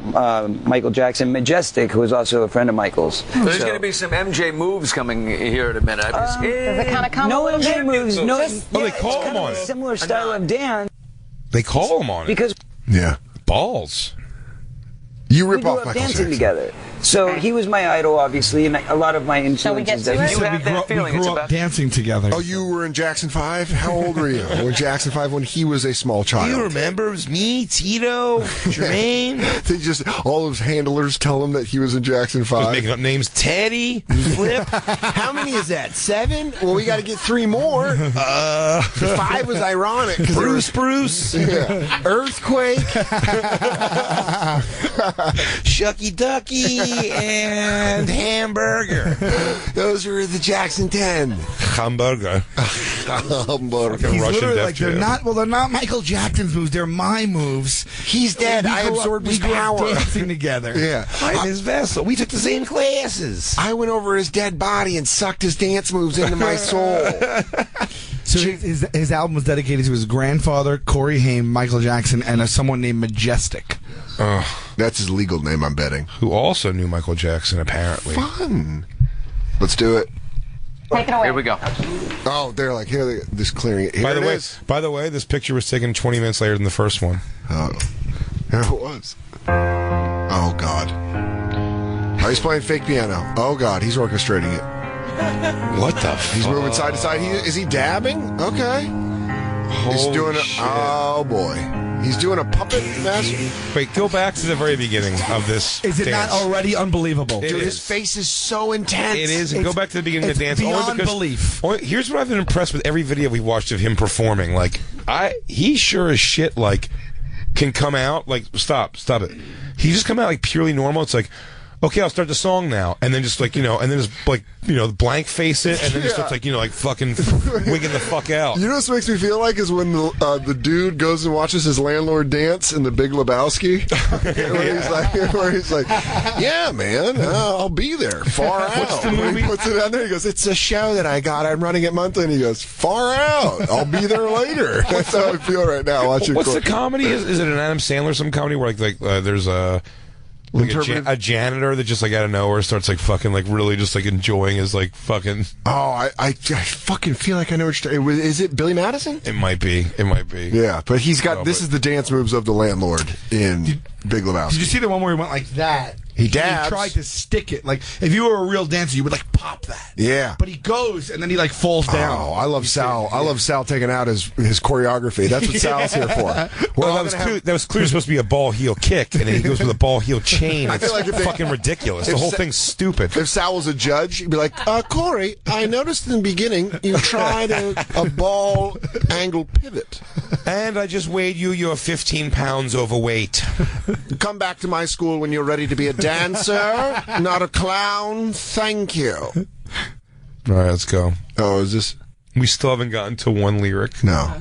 Michael Jackson. Majestic, who was also a friend of Michael's. There's going to be some MJ moves coming here in a minute. Does it kind of come No a little MJ bit? moves. No, they call him on it. Similar style of dance. They call him on it. Because Yeah. Balls. You we rip grew off up Michael dancing Jackson. together. So he was my idol, obviously, and a lot of my Shall we get influences. to it? that- You have that feeling. We It's grew up about dancing together. Oh, you were in Jackson 5? How old were you? When Jackson 5 when he was a small child. remember? It was me, Tito, Jermaine. They just all his handlers tell him that he was in Jackson I was 5. making up names. Teddy, Flip. How many is that? 7? Well, we got to get 3 more. 5 was ironic. 'cause Bruce. yeah. Earthquake. Shucky Ducky, and Hamburger. Those were the Jackson 10. Hamburger. Hamburger. He's Russian literally Def like, they're Jam. not. Well, they're not Michael Jackson's moves. They're my moves. He's dead. We I grew up- absorbed his we grew up power. dancing together. Yeah. I'm his vessel. We took the same classes. I went over his dead body and sucked his dance moves into my soul. So his album was dedicated to his grandfather, Corey Haim, Michael Jackson, and someone named Majestic. That's his legal name, I'm betting. Who also knew Michael Jackson, apparently. Fun. Let's do it. Take it away. Here we go. Oh, they're like, here, this clearing it. Here By the it way, is. this picture was taken 20 minutes later than the first one. Oh, there it was. Oh, God. Oh, he's playing fake piano. Oh, God, he's orchestrating it. What the fuck? He's moving side to side. Is he dabbing? Okay. He's doing shit. oh, boy. He's doing a puppet master. Wait, go back to the very beginning of this Is it dance. not already unbelievable? It Dude, is. his face is so intense. It is. And go back to the beginning of the dance. beyond only because, belief. Here's what I've been impressed with every video we've watched of him performing. Like, he sure as shit, like, can come out. Like, stop it. He just come out, like, purely normal. It's like, okay, I'll start the song now. And then just, like, and then just, like, blank face it. And then just starts, like, like, fucking wigging the fuck out. You know what this makes me feel like is when the dude goes and watches his landlord dance in The Big Lebowski, where he's like, yeah, man, I'll be there. Far out. What's the When movie? he puts it on there, he goes, it's a show that I got. I'm running it monthly. And he goes, far out. I'll be there later. That's how I feel right now watching. What's the comedy? Is it an Adam Sandler some comedy where there's a janitor that just like out of nowhere starts like fucking like really just like enjoying his like fucking. Oh, I fucking feel like I know what you're talking. Is it Billy Madison? It might be. Yeah, but he's got. No, this is the dance moves of the landlord in Big Lebowski. Did you see the one where he went like that? He dabs. He tried to stick it. Like, if you were a real dancer, you would, like, pop that. Yeah. But he goes, and then he, like, falls down. Oh, I love Sal. I love Sal taking out his choreography. That's what Sal's here for. Well, that was clearly supposed to be a ball heel kick, and then he goes with a ball heel chain. I It's feel like if they- fucking ridiculous. The whole thing's stupid. If Sal was a judge, he'd be like, Corey, I noticed in the beginning you tried a ball angle pivot. And I just weighed you. You're 15 pounds overweight. Come back to my school when you're ready to be a dancer, not a clown. Thank you. All right, let's go. Oh, is this? We still haven't gotten to one lyric. No.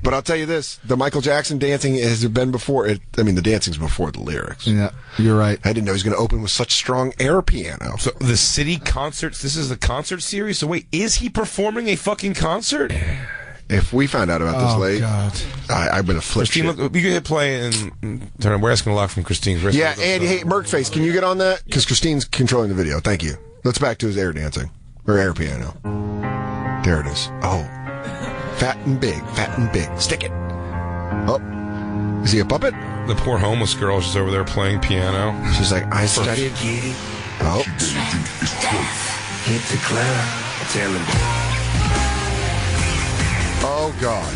But I'll tell you this. The Michael Jackson dancing has been before it. I mean, the dancing's before the lyrics. Yeah, you're right. I didn't know he was going to open with such strong air piano. So the city concerts. This is the concert series. So wait, is he performing a fucking concert? If we found out about this late, God. I've been afflicted. Christine, look, you can hit play and turn. We're asking a lot from Christine. Yeah, and hey, Merkface, can you get on that? Because Christine's controlling the video. Thank you. Let's back to his air dancing. Or air piano. There it is. Oh. Fat and big. Fat and big. Stick it. Oh. Is he a puppet? The poor homeless girl is just over there playing piano. She's like, I studied. Oh. Hit the club. Tell him. Oh, God.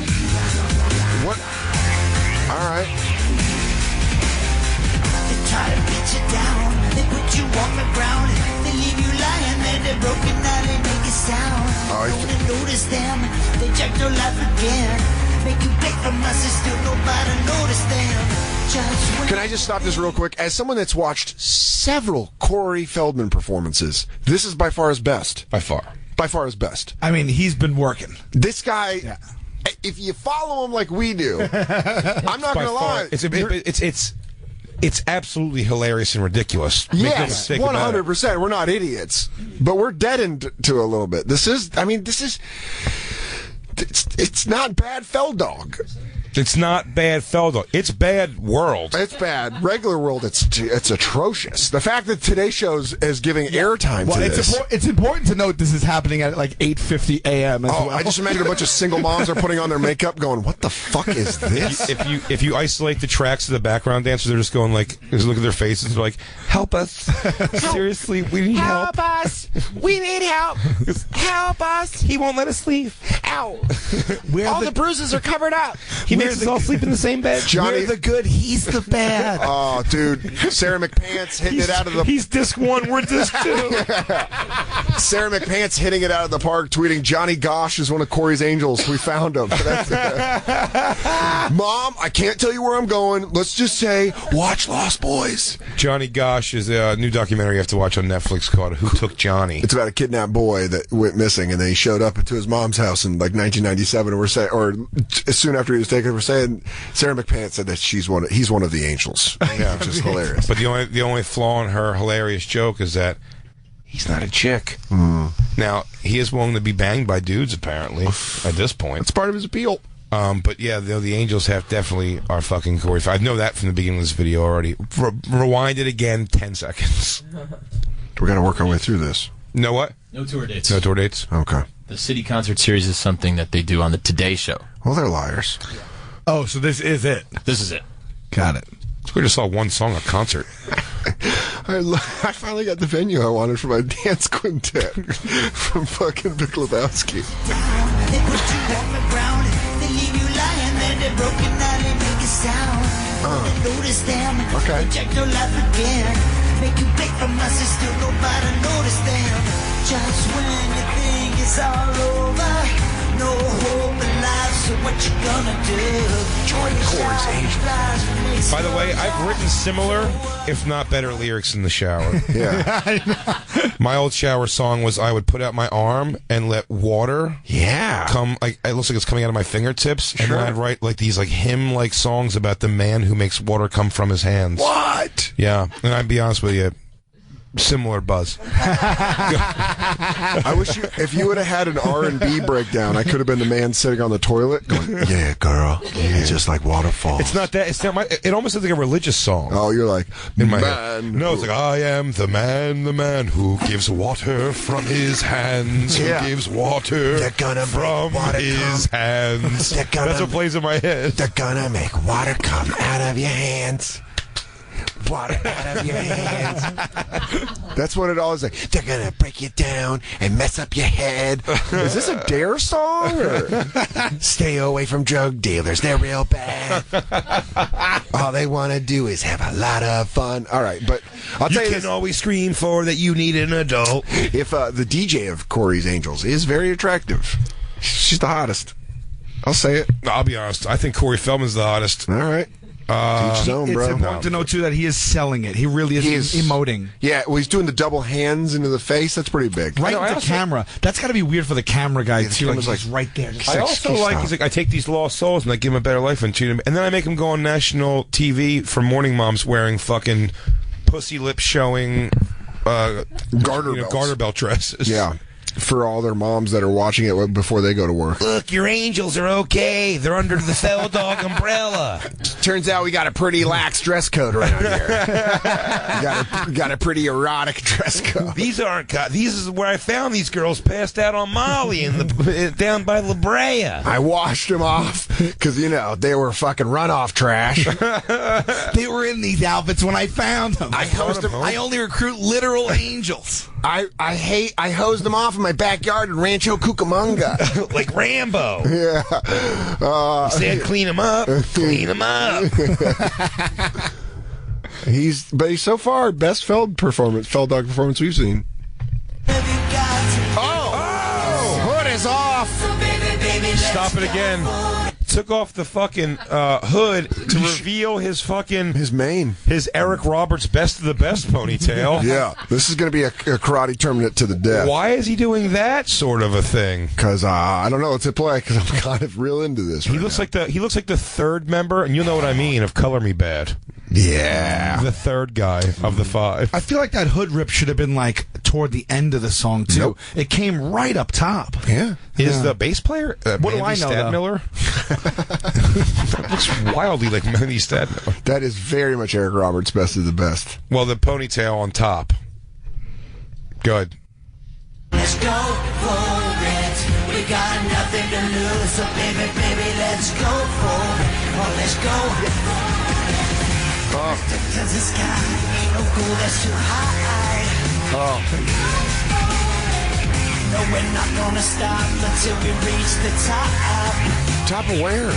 What? All right. They try to beat you down. They put you on the ground. They leave you lying there. They're broken now. They make a sound. Don't notice them. They check your life again. Make you beg for mercy. Still nobody notice them. Can I just stop this real quick? As someone that's watched several Corey Feldman performances, this is by far his best. By far. By far his best. I mean, he's been working. This guy, if you follow him like we do, I'm not going to lie. It's absolutely hilarious and ridiculous. Make no Yes, mistake about it. 100%. We're not idiots, but we're deadened to a little bit. This is it's not bad Feld Dog. It's not bad Feldo. It's bad World. It's bad. Regular World, it's atrocious. The fact that today's show is giving airtime to this. It's important to note this is happening at like 8:50 a.m. as well. I just imagine a bunch of single moms are putting on their makeup going, what the fuck is this? If you isolate the tracks of the background dancers, they're just going like, just look at their faces, they're like, help us. Seriously, we need help. Help us! We need help! Help us! He won't let us leave. Ow! All the bruises are covered up. He makes us all sleep in the same bed. We're the good, he's the bad. Oh, dude. Sarah McPants hitting it out of the... He's disc 1, we're disc 2. Sarah McPants hitting it out of the park, tweeting, Johnny Gosh is one of Corey's angels. We found him. Mom, I can't tell you where I'm going. Let's just say, watch Lost Boys. Johnny Gosh is a new documentary you have to watch on Netflix called Who Took Johnny? It's about a kidnapped boy that went missing, and then he showed up to his mom's house in like 1997, and we're saying, or soon after he was taken, we're saying Sarah McPants said that he's one of the angels. Yeah, which is hilarious. But the only flaw in her hilarious joke is that he's not a chick. Now, he is willing to be banged by dudes, apparently, at this point. It's part of his appeal. But yeah, the angels definitely are fucking Corey. I know that from the beginning of this video already. Rewind it again 10 seconds. We're going to work our way through this. Know what? No tour dates. No tour dates? Okay. The City Concert Series is something that they do on the Today Show. Well, they're liars. Oh, so this is it. This is it. Got it. So we just saw one song, a concert. I finally got the venue I wanted for my dance quintet from fucking Big Lebowski. They put you on the ground, they leave you lying there, they're broken out and make a sound. Notice them, okay. Check your life again. Make you beg from us and still nobody notice them. Just when you think it's all over, no hope in life, so what you gonna do? Corey's angels. By the way, I've written similar, if not better, lyrics in the shower. Yeah. My old shower song was I would put out my arm and let water come, like it looks like it's coming out of my fingertips, and then I'd write like these like hymn-like songs about the man who makes water come from his hands. What? Yeah, and I'd be honest with you, similar buzz. I wish if you would have had an R&B breakdown, I could have been the man sitting on the toilet going, yeah, girl, it's just like waterfalls. It's not that. It's not my. It almost sounds like a religious song. Oh, you're like, in my head. No, it's like I am the man who gives water from his hands. Who gives water from his hands. That's what plays in my head. They're gonna make water come out of your hands. Water out of your hands. That's what it all is like. They're gonna break you down and mess up your head. Is this a Dare song? Or? Stay away from drug dealers. They're real bad. All they want to do is have a lot of fun. All right, but I'll tell you can always scream for that you need an adult. If the DJ of Corey's Angels is very attractive, she's the hottest. I'll say it. I'll be honest. I think Corey Feldman's the hottest. All right. It's important to know too that he is selling it. He really is emoting. Yeah, well, he's doing the double hands into the face. That's pretty big. Right into the camera. That's got to be weird for the camera guy too. Like, he's right there. I also like. He's like, I take these lost souls and I give them a better life and treat them, and then I make them go on national TV for morning moms wearing fucking pussy lip showing garter belt dresses. Yeah. For all their moms that are watching it before they go to work. Look, your angels are okay. They're under the Fell Dog umbrella. Turns out we got a pretty lax dress code around here. got a pretty erotic dress code. These is where I found these girls passed out on Molly down by La Brea. I washed them off because, they were fucking runoff trash. They were in these outfits when I found them. I only recruit literal angels. I hosed them off in my backyard in Rancho Cucamonga. Like Rambo. Yeah. He said clean them up. Clean them up. He's so far best Feld dog performance we've seen. Hood is off. Stop it again. Took off the fucking hood to reveal his mane, his Eric Roberts best of the best ponytail. Yeah, this is going to be a karate tournament to the death. Why is he doing that sort of a thing? Because I don't know. It's a play. Because I'm kind of real into this. He looks like the third member, and you know what I mean, of Color Me Bad. Yeah. The third guy of the five. I feel like that hood rip should have been like toward the end of the song too. Nope. It came right up top. Yeah. Is the bass player What do Mandy I know, though? Stadmiller? That looks wildly like Mandy Stadmiller. That is very much Eric Roberts' best of the best. Well, the ponytail on top. Good. Let's go for it. We got nothing to lose, so baby, baby, let's go for it. Oh, let's go. Oh. To the sky, ain't no goal that's too high. Oh. No, we're not gonna stop until we reach the top. Top of where?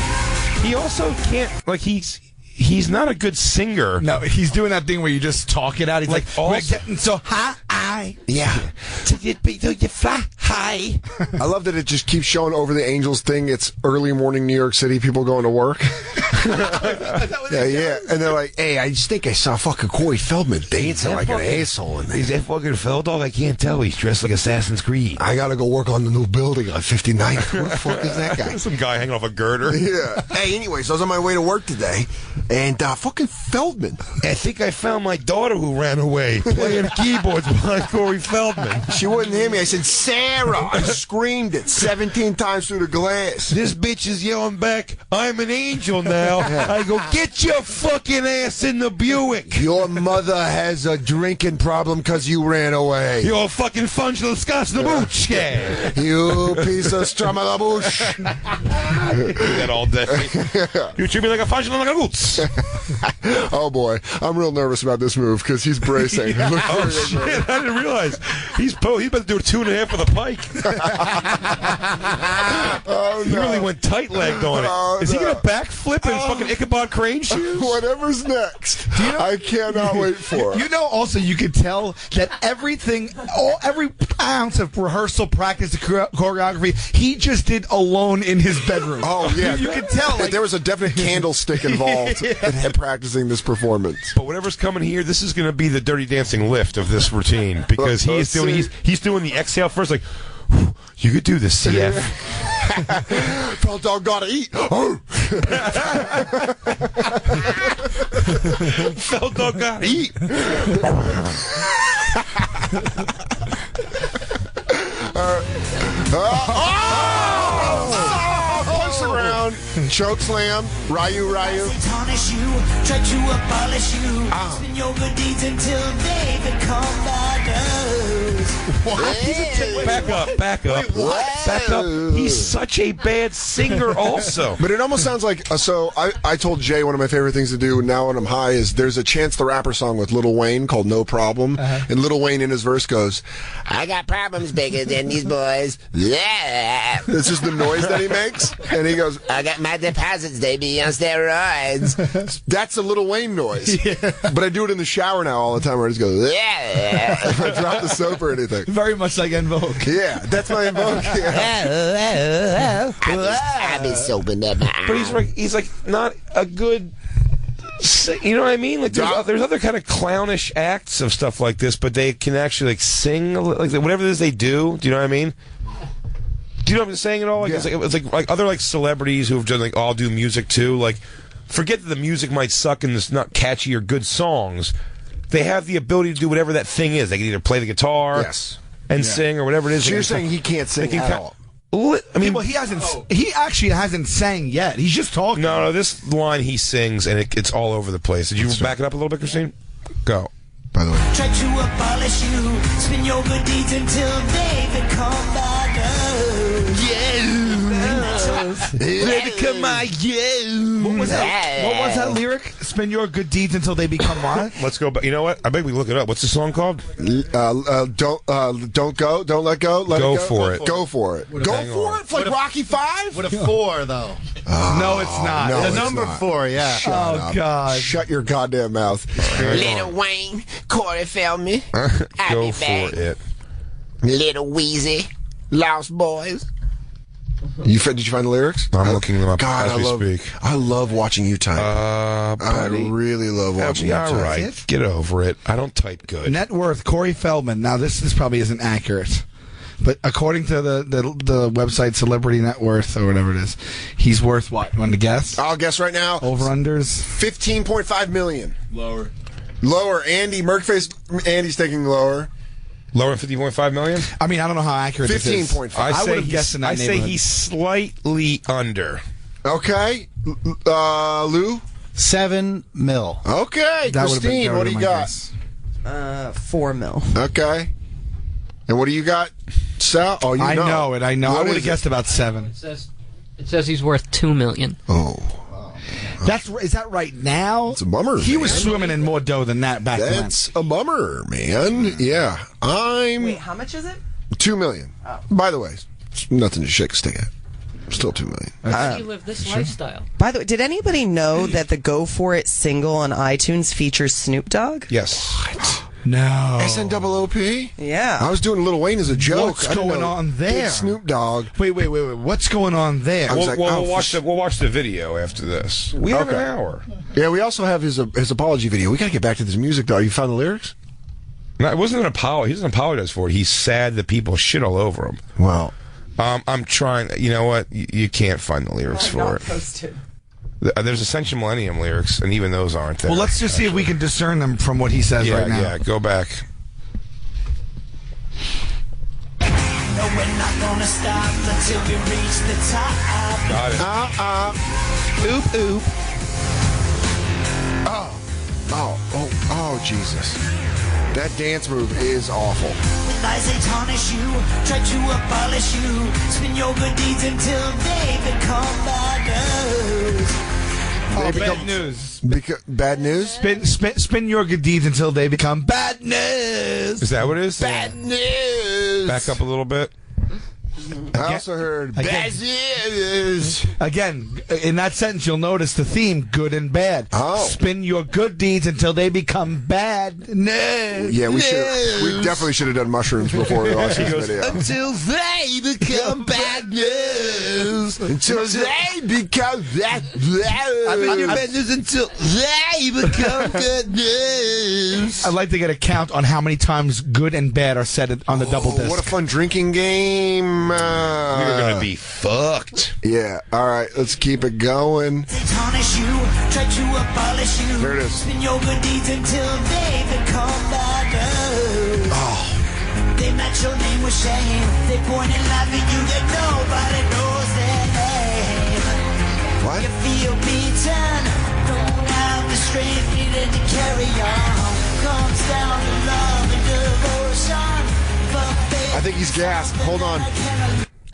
He also can't, like, he's not a good singer. No, he's doing that thing where you just talk it out. He's like, also- we're getting so high. Yeah. Till you fly high. I love that it just keeps showing over the Angels thing. It's early morning New York City, people going to work. Yeah. And they're like, hey, I just think I saw fucking Corey Feldman dancing like an asshole in there. Is that fucking Feldog? I can't tell. He's dressed like Assassin's Creed. I gotta go work on the new building on 59th. Who the fuck is that guy? Some guy hanging off a girder. Yeah. Hey, anyways, I was on my way to work today, and fucking Feldman. I think I found my daughter who ran away playing keyboards behind Corey Feldman. She wouldn't hear me. I said, Sarah! I screamed it 17 times through the glass. This bitch is yelling back, I'm an angel now. I go, get your fucking ass in the Buick. Your mother has a drinking problem because you ran away. You're fucking fungel scotch the booch. You piece of strumalabush. Do that all day. You treat me like a fungel like a boots. Oh boy, I'm real nervous about this move because he's bracing. Oh shit! I didn't realize he's about to do a 2.5 for the pike. Oh, no. He really went tight legged on it. Is he gonna backflip in fucking Ichabod Crane shoes? Whatever's next, I cannot wait for it. You know, also you could tell that every ounce of rehearsal, practice, choreography, he just did alone in his bedroom. Oh yeah, you could tell there was a definite candlestick involved in practicing this performance. But whatever's coming here, this is going to be the Dirty Dancing lift of this routine because he's doing the exhale first, like you could do this, CF. Felt dog gotta eat. Felt dog gotta eat. Push around, choke slam, Ryu. Tarnish you, try to abolish you. Spin your good deeds until they become bad. What? Back up. Back up. He's such a bad singer also. But it almost sounds like, so I told Jay one of my favorite things to do now when I'm high is there's a Chance the Rapper song with Lil Wayne called No Problem. And Lil Wayne in his verse goes, I got problems bigger than these boys. Yeah. This is the noise that he makes. And he goes, I got my deposits, they be on steroids. That's a Lil Wayne noise. Yeah. But I do it in the shower now all the time where I just go, yeah. If I drop the soap or anything. Very much like Invoke. Yeah, that's my Invoke. Yeah. I've been soaping up my But he's like not a good. You know what I mean? Like there's other kind of clownish acts of stuff like this, but they can actually like sing like whatever it is they do. Do you know what I mean? Do you know what I'm saying at all? Like, yeah. It's like other like celebrities who have done like all do music too. Like forget that the music might suck and it's not catchy or good songs. They have the ability to do whatever that thing is. They can either play the guitar and sing or whatever it is. So you're saying he can't sing at all? I mean, well, he hasn't. He actually hasn't sang yet. He's just talking. No, this line he sings and it's all over the place. Did you back it up a little bit, Christine? Go. By the way, try to abolish you, spin your good deeds until they become bad. They become my What was that lyric? Spin your good deeds until they become what? Let's go. But you know what? I bet we look it up. What's the song called? Don't go, don't let go. Go for it. Go for it. Go for it. It's like Rocky V. With a 4 though. No, it's not. No, The it's number not. 4, yeah. Shut up. God! Shut your goddamn mouth. Little Wayne, Corey Feldman, Go for it. Little Weezy, Lost Boys. Did you find the lyrics? I'm looking them up God, as we speak. I love watching you type. I Buddy. really love watching you type. All right, get over it. I don't type good. Net worth Corey Feldman. Now this probably isn't accurate. But according to the website Celebrity Net Worth or whatever it is, he's worth what? Want to guess? I'll guess right now. Over-unders? 15.5 million. Lower. Lower. Andy, Merkface, Andy's taking lower. Lower than 50.5 million? I mean, I don't know how accurate this is. 15.5. I would have guessed in that I say neighborhood. he's slightly under. Okay. Lou? 7 mil. Okay. That would've been- Christine, that what do would've you been my got? guess. 4 mil. Okay. And what do you got, Sal? Oh, you know. I know it. I know. What I would is have it? guessed about 7. It says he's worth $2 million. Oh. Is that right now? It's a bummer. He was man. swimming in more dough than that back then. That's a bummer, man. Yeah. Wait, how much is it? 2 million. Oh. By the way, it's nothing to shake a stick at. Still 2 million. How do you live this lifestyle? By the way, did anybody know that the Go For It single on iTunes features Snoop Dogg? Yes. What? No. SNOOP? Yeah. I was doing Lil Wayne as a joke. What's I didn't going know on Big there? Snoop Dogg. Wait. What's going on there? I was We'll, like, oh, we'll watch the video after this. We have an Okay. hour. Yeah, we also have his apology video. We got to get back to this music, though. You found the lyrics? No, it wasn't an apology. He doesn't apologize for it. He's sad that people shit all over him. Well, I'm trying. You know what? You can't find the lyrics for it. Posted. There's Ascension Millennium lyrics, and even those aren't there. Well, let's just see if we can discern them from what he says right now. Yeah, go back. No, we're not gonna stop until we reach the top. Got it. Oop, oop. Oh, Jesus. That dance move is awful. With lies they tarnish you, try to abolish you. Spin your good deeds until they become bad news. Bad news. Bad news? Spin your good deeds until they become bad news. Is that what it is? Bad news. Back up a little bit. I also heard bad news. Again, in that sentence, you'll notice the theme: good and bad. Oh. Spin your good deeds until they become bad news. Yeah, we definitely should have done mushrooms before we watched this video. Until they become bad news. Until they become bad news. Until they become good news. I'd like to get a count on how many times good and bad are said on the double disc. What a fun drinking game. We're going to be fucked. Yeah, all right, let's keep it going. They tarnish you, try to abolish you. There it is. Spin your good deeds until they become bad news. Oh. They match your name with shame. They point and laugh at you, yet nobody knows their name. What? You feel beaten, don't have the strength needed to carry on. Comes down to love and devotion. I think he's gassed. Hold on.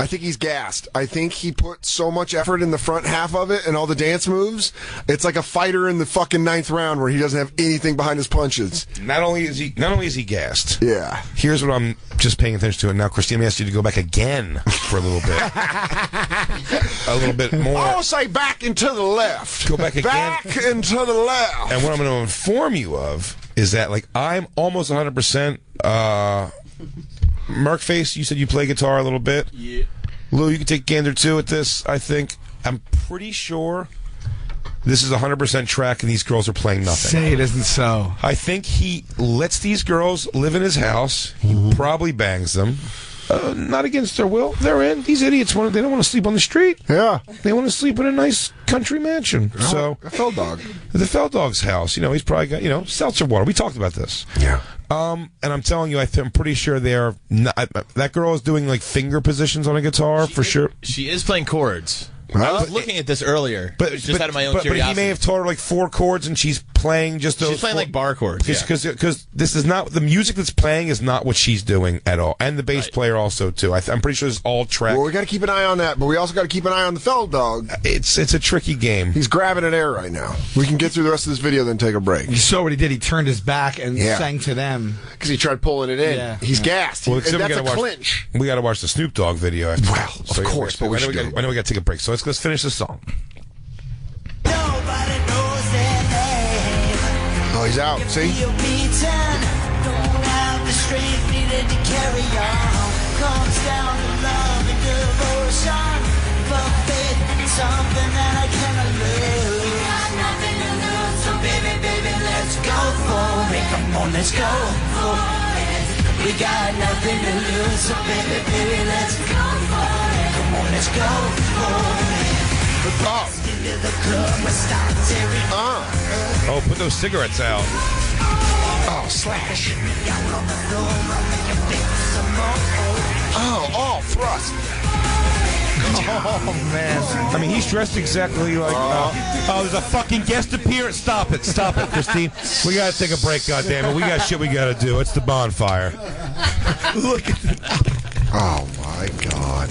I think he's gassed. I think he put so much effort in the front half of it and all the dance moves. It's like a fighter in the fucking 9th round where he doesn't have anything behind his punches. Not only is he gassed. Yeah. Here's what I'm just paying attention to. And now, Christine, I'm asking you to go back again for a little bit. A little bit more. I'll say back and to the left. Go back again. Back and to the left. And what I'm going to inform you of is that, like, I'm almost 100%. Merkface, you said you play guitar a little bit. Yeah. Lou, you can take gander too at this, I think. I'm pretty sure this is 100% track and these girls are playing nothing. Say it isn't so. I think he lets these girls live in his house. He probably bangs them. Not against their will. They're in. These idiots, they don't want to sleep on the street. Yeah. They want to sleep in a nice country mansion. So a Feld Dog. The Feld Dog's house. You know, he's probably got, seltzer water. We talked about this. Yeah. And I'm telling you, I'm pretty sure they're not, that girl is doing like finger positions on a guitar for sure. She is playing chords. Huh? I was looking at this earlier, just out of my own But curiosity. he may have taught her like 4 chords, and she's playing just those. She's playing like bar chords. Because this is not the music that's playing is not what she's doing at all, and the bass player also too. I'm pretty sure it's all track. Well, we got to keep an eye on that, but we also got to keep an eye on the Feld Dog. It's a tricky game. He's grabbing at air right now. We can get through the rest of this video, then take a break. You saw what he did. He turned his back and sang to them. Because he tried pulling it in. Yeah. He's gassed. Well, And that's a clinch. We got to watch the Snoop Dogg video. After Well, of course, but we should do. I know we got to take a break, so let's finish this song. Nobody knows their name. Oh, he's out. See? Feel beaten, don't have the strength needed to carry on. Comes down to love and devotion. But faith is something that I cannot lose. We got nothing to lose, so baby, let's go for it. Come on, let's go for it. We got nothing to lose, so baby, baby, let's go for it. Come on, let's go for it. Into the club, we start tearing Oh, put those cigarettes out. Oh, slash. Oh, thrust. Oh, man. I mean, he's dressed exactly like... there's a fucking guest appearance. Stop it, Christine. We gotta take a break, goddammit. We got shit we gotta do. It's the bonfire. Look at that. Oh, my God.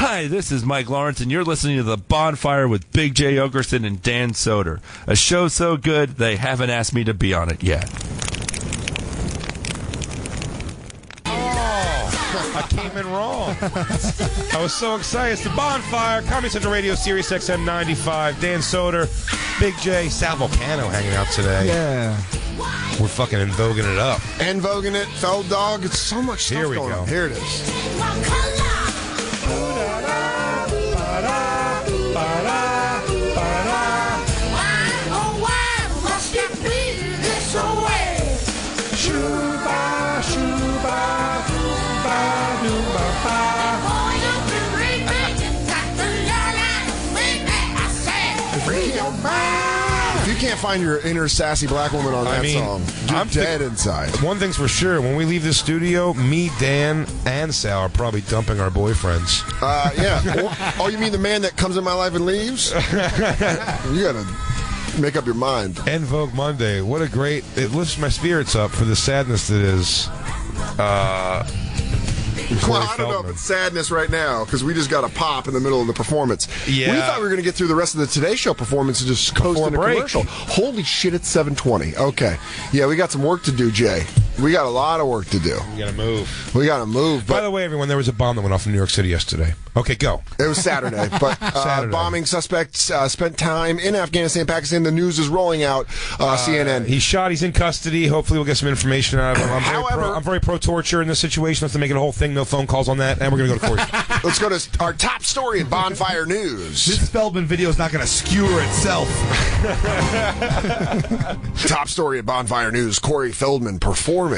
Hi, this is Mike Lawrence, and you're listening to The Bonfire with Big J. Oakerson and Dan Soder. A show so good, they haven't asked me to be on it yet. I came in wrong. I was so excited. It's the Bonfire, Comedy Central Radio, Sirius XM 95. Dan Soder, Big J, Sal Volcano hanging out today. Yeah. We're fucking invoking it up. Invoking it, Feld Dog. It's so much stuff Here we going go. on. Here it is. If you can't find your inner sassy black woman on that song, you're dead inside. One thing's for sure, when we leave the studio, me, Dan, and Sal are probably dumping our boyfriends. Yeah. Oh, you mean the man that comes in my life and leaves? You gotta make up your mind. En Vogue Monday. What a great... It lifts my spirits up for the sadness that is... Well, I don't know if it's sadness right now because we just got a pop in the middle of the performance. Yeah. We thought we were going to get through the rest of the Today Show performance and just coast in a commercial. Holy shit, it's 7:20. Okay. Yeah, we got some work to do, Jay. We got a lot of work to do. We gotta move. We gotta move. By the way, everyone, there was a bomb that went off in New York City yesterday. Okay, go. It was Saturday, but Saturday. bombing suspects spent time in Afghanistan, Pakistan. The news is rolling out. CNN. He's shot. He's in custody. Hopefully, we'll get some information out of him. However, I'm very pro-torture in this situation. Let's make it a whole thing. No phone calls on that, and we're going to go to court. Let's go to our top story in Bonfire News. This Feldman video is not going to skewer itself. Top story at Bonfire News: Corey Feldman performing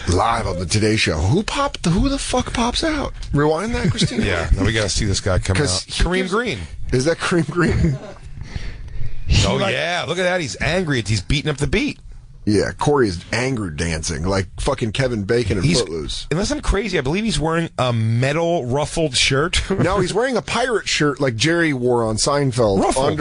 live on the Today Show. Who the fuck pops out? Rewind that, Christine. Yeah, no, we got to see this guy come out. Kareem Green. Is that Kareem Green? Yeah, look at that. He's angry. He's beating up the beat. Yeah, Corey is anger dancing like fucking Kevin Bacon in Footloose. Unless I'm crazy, I believe he's wearing a metal ruffled shirt. No, he's wearing a pirate shirt like Jerry wore on Seinfeld. Ruffled.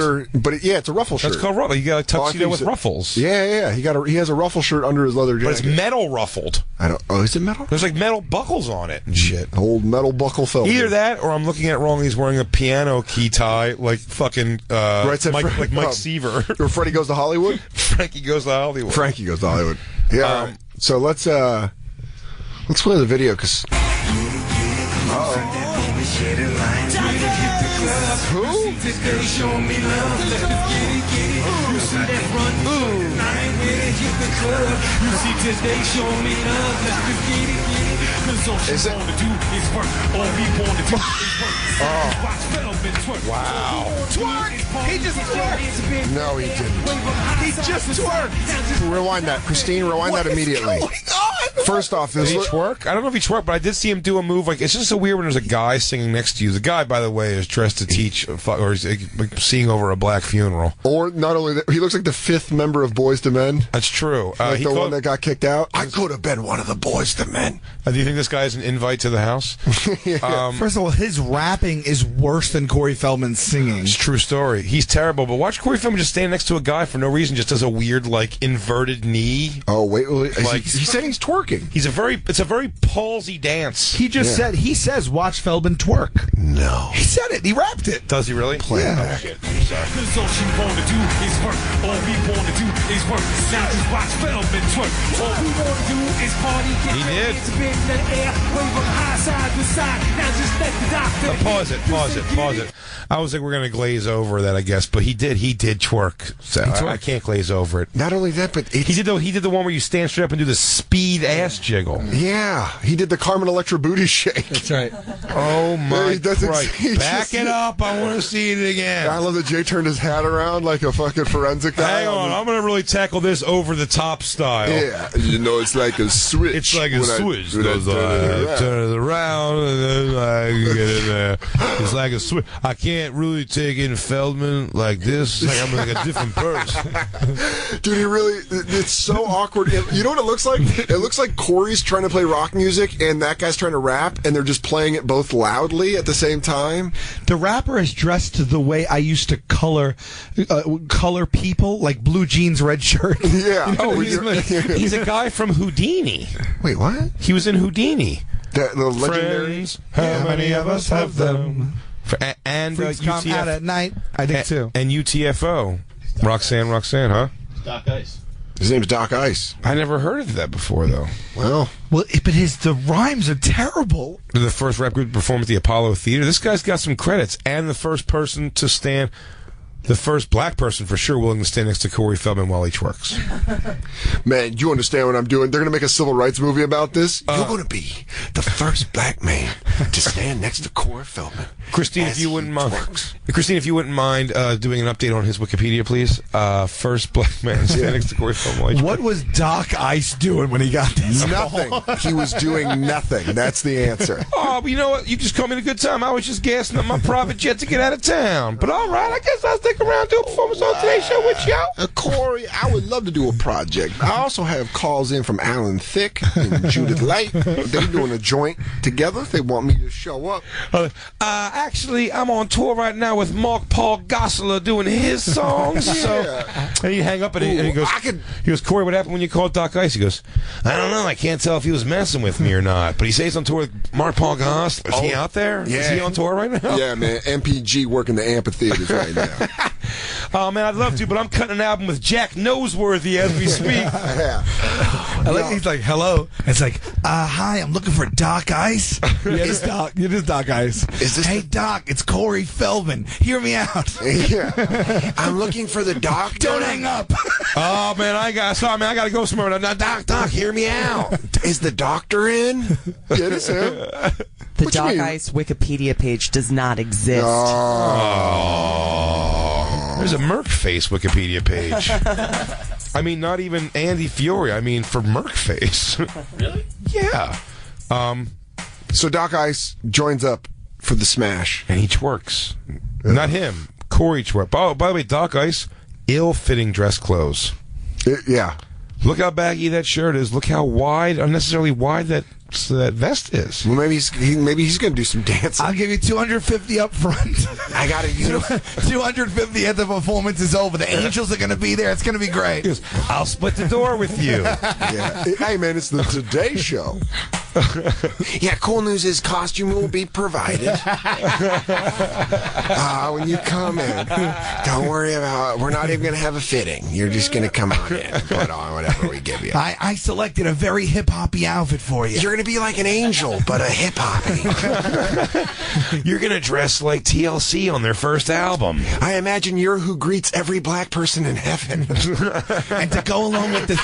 It's a ruffle shirt. That's called ruffle. You got a tuxedo with ruffles. Yeah. He has a ruffle shirt under his leather jacket. But it's metal ruffled. Is it metal? There's like metal buckles on it and shit. Old metal buckle Feldman. Either that, or I'm looking at it wrong. He's wearing a piano key tie like fucking Mike Seaver. Or Freddie Goes to Hollywood. Frankie Goes to Hollywood. Frankie Goes to Hollywood. Yeah. All right. So let's play the video because. Who? Is it? Wow. Twerk! He just twerked! No, he didn't. He just twerked! Rewind that, Christine. Rewind that immediately. First off, did he twerk? I don't know if he twerked, but I did see him do a move. Like, it's just so weird when there's a guy singing next to you. The guy, by the way, is dressed to teach, or he's like, singing over a black funeral. Or not only that, he looks like the fifth member of Boyz II Men. That's true. Like the one that got kicked out. I could have been one of the Boyz II Men. Do you think this guy is an invite to the house? Yeah. First of all, his rapping is worse than Corey Feldman's singing. It's a true story. He's terrible, but watch Corey Feldman just stand next to a guy for no reason, just does a weird, like, inverted knee. Oh, wait. Like, he said he's twerking. It's a very palsy dance. He just said, he says, watch Feldman twerk. No. He said it. He rapped it. Does he really? Play it back. Shit. I'm sorry. Cause all she wanna do is work. All we wanna do is work. Now just watch Feldman twerk. All we wanna do is party. He did. Spin in the air, wave them high side to side. Now just let the doctor. Pause it. I was like, we're gonna glaze over that, I guess, but he did twerk. So I can't glaze over it. Not only that, but he did the one where you stand straight up and do the speed ass ass jiggle. Yeah, he did the Carmen Electra booty shake. That's right. Oh my Christ! Back it up! I want to see it again. I love that Jay turned his hat around like a fucking forensic guy. Hang on, I'm gonna really tackle this over the top style. Yeah, it's like a switch. It's like a switch. I turn it around and then I get in there. It's like a switch. I can't really take in Feldman like this. It's like I'm like a different person. Dude, it's so awkward. You know what it looks like? It looks like Corey's trying to play rock music and that guy's trying to rap, and they're just playing it both loudly at the same time. The rapper is dressed the way I used to color people, like blue jeans, red shirt. Yeah. He's a guy from Houdini. Wait, what? He was in Houdini. The legendary. Friends, how many of us have them? And Freaks come out at night. I did too. And UTFO. Roxanne, huh? Doc Ice. His name's Doc Ice. I never heard of that before, though. Well, but the rhymes are terrible. The first rap group to perform at the Apollo Theater. This guy's got some credits, and the first black person for sure willing to stand next to Corey Feldman while he twerks. Man, you understand what I'm doing? They're going to make a civil rights movie about this. You're going to be the first black man to stand next to Corey Feldman. Christine, if you wouldn't mind, doing an update on his Wikipedia, please. First black man to stand next to Corey Feldman. What was Doc Ice doing when he got this? Nothing. He was doing nothing. That's the answer. Oh, but you know what? You just called me a good time. I was just gassing up my private jet to get out of town. But all right, I guess I'll stick around, do a performance on today's show with y'all. Corey, I would love to do a project. I also have calls in from Alan Thicke and Judith Light. They're doing a joint together. They want me to show up. Actually, I'm on tour right now with Mark Paul Gosselaar doing his songs. So, and you hang up and he goes, Corey, what happened when you called Doc Ice? He goes, I don't know. I can't tell if he was messing with me or not. But he says he's on tour with Mark Paul Gosselaar. Is he out there? Yeah. Is he on tour right now? Yeah, man. MPG working the amphitheaters right now. Oh, man, I'd love to, but I'm cutting an album with Jack Noseworthy as we speak. Yeah. He's like, hello. It's like, hi, I'm looking for Doc Ice. It is Doc Ice. Hey, Doc, it's Corey Feldman. Hear me out. Yeah. I'm looking for the doctor. Don't hang up. Oh, man, I got to go somewhere. Doc, hear me out. Is the doctor in? Get us in. The Doc Ice Wikipedia page does not exist. Oh. There's a Merkface Wikipedia page. I mean, not even Andy Fiore. I mean, for Merkface. Really? Yeah. So Doc Ice joins up for the smash. And he twerks. Not him. Corey twerks. Oh, by the way, Doc Ice, ill-fitting dress clothes. Yeah. Look how baggy that shirt is. Look how unnecessarily wide that vest is. Well, maybe he's going to do some dancing. I'll give you $250 up front. I got to $250 at the performance is over. The Angels are going to be there. It's going to be great. Goes, I'll split the door with you. Yeah. Hey, man, it's the Today Show. Yeah, cool news is costume will be provided. When you come in, don't worry about it. We're not even going to have a fitting. You're just going to come on in and put on whatever we give you. I selected a very hip-hoppy outfit for you. You're going to be like an angel, but a hip-hoppy. You're going to dress like TLC on their first album. I imagine you're who greets every black person in heaven. And to go along with the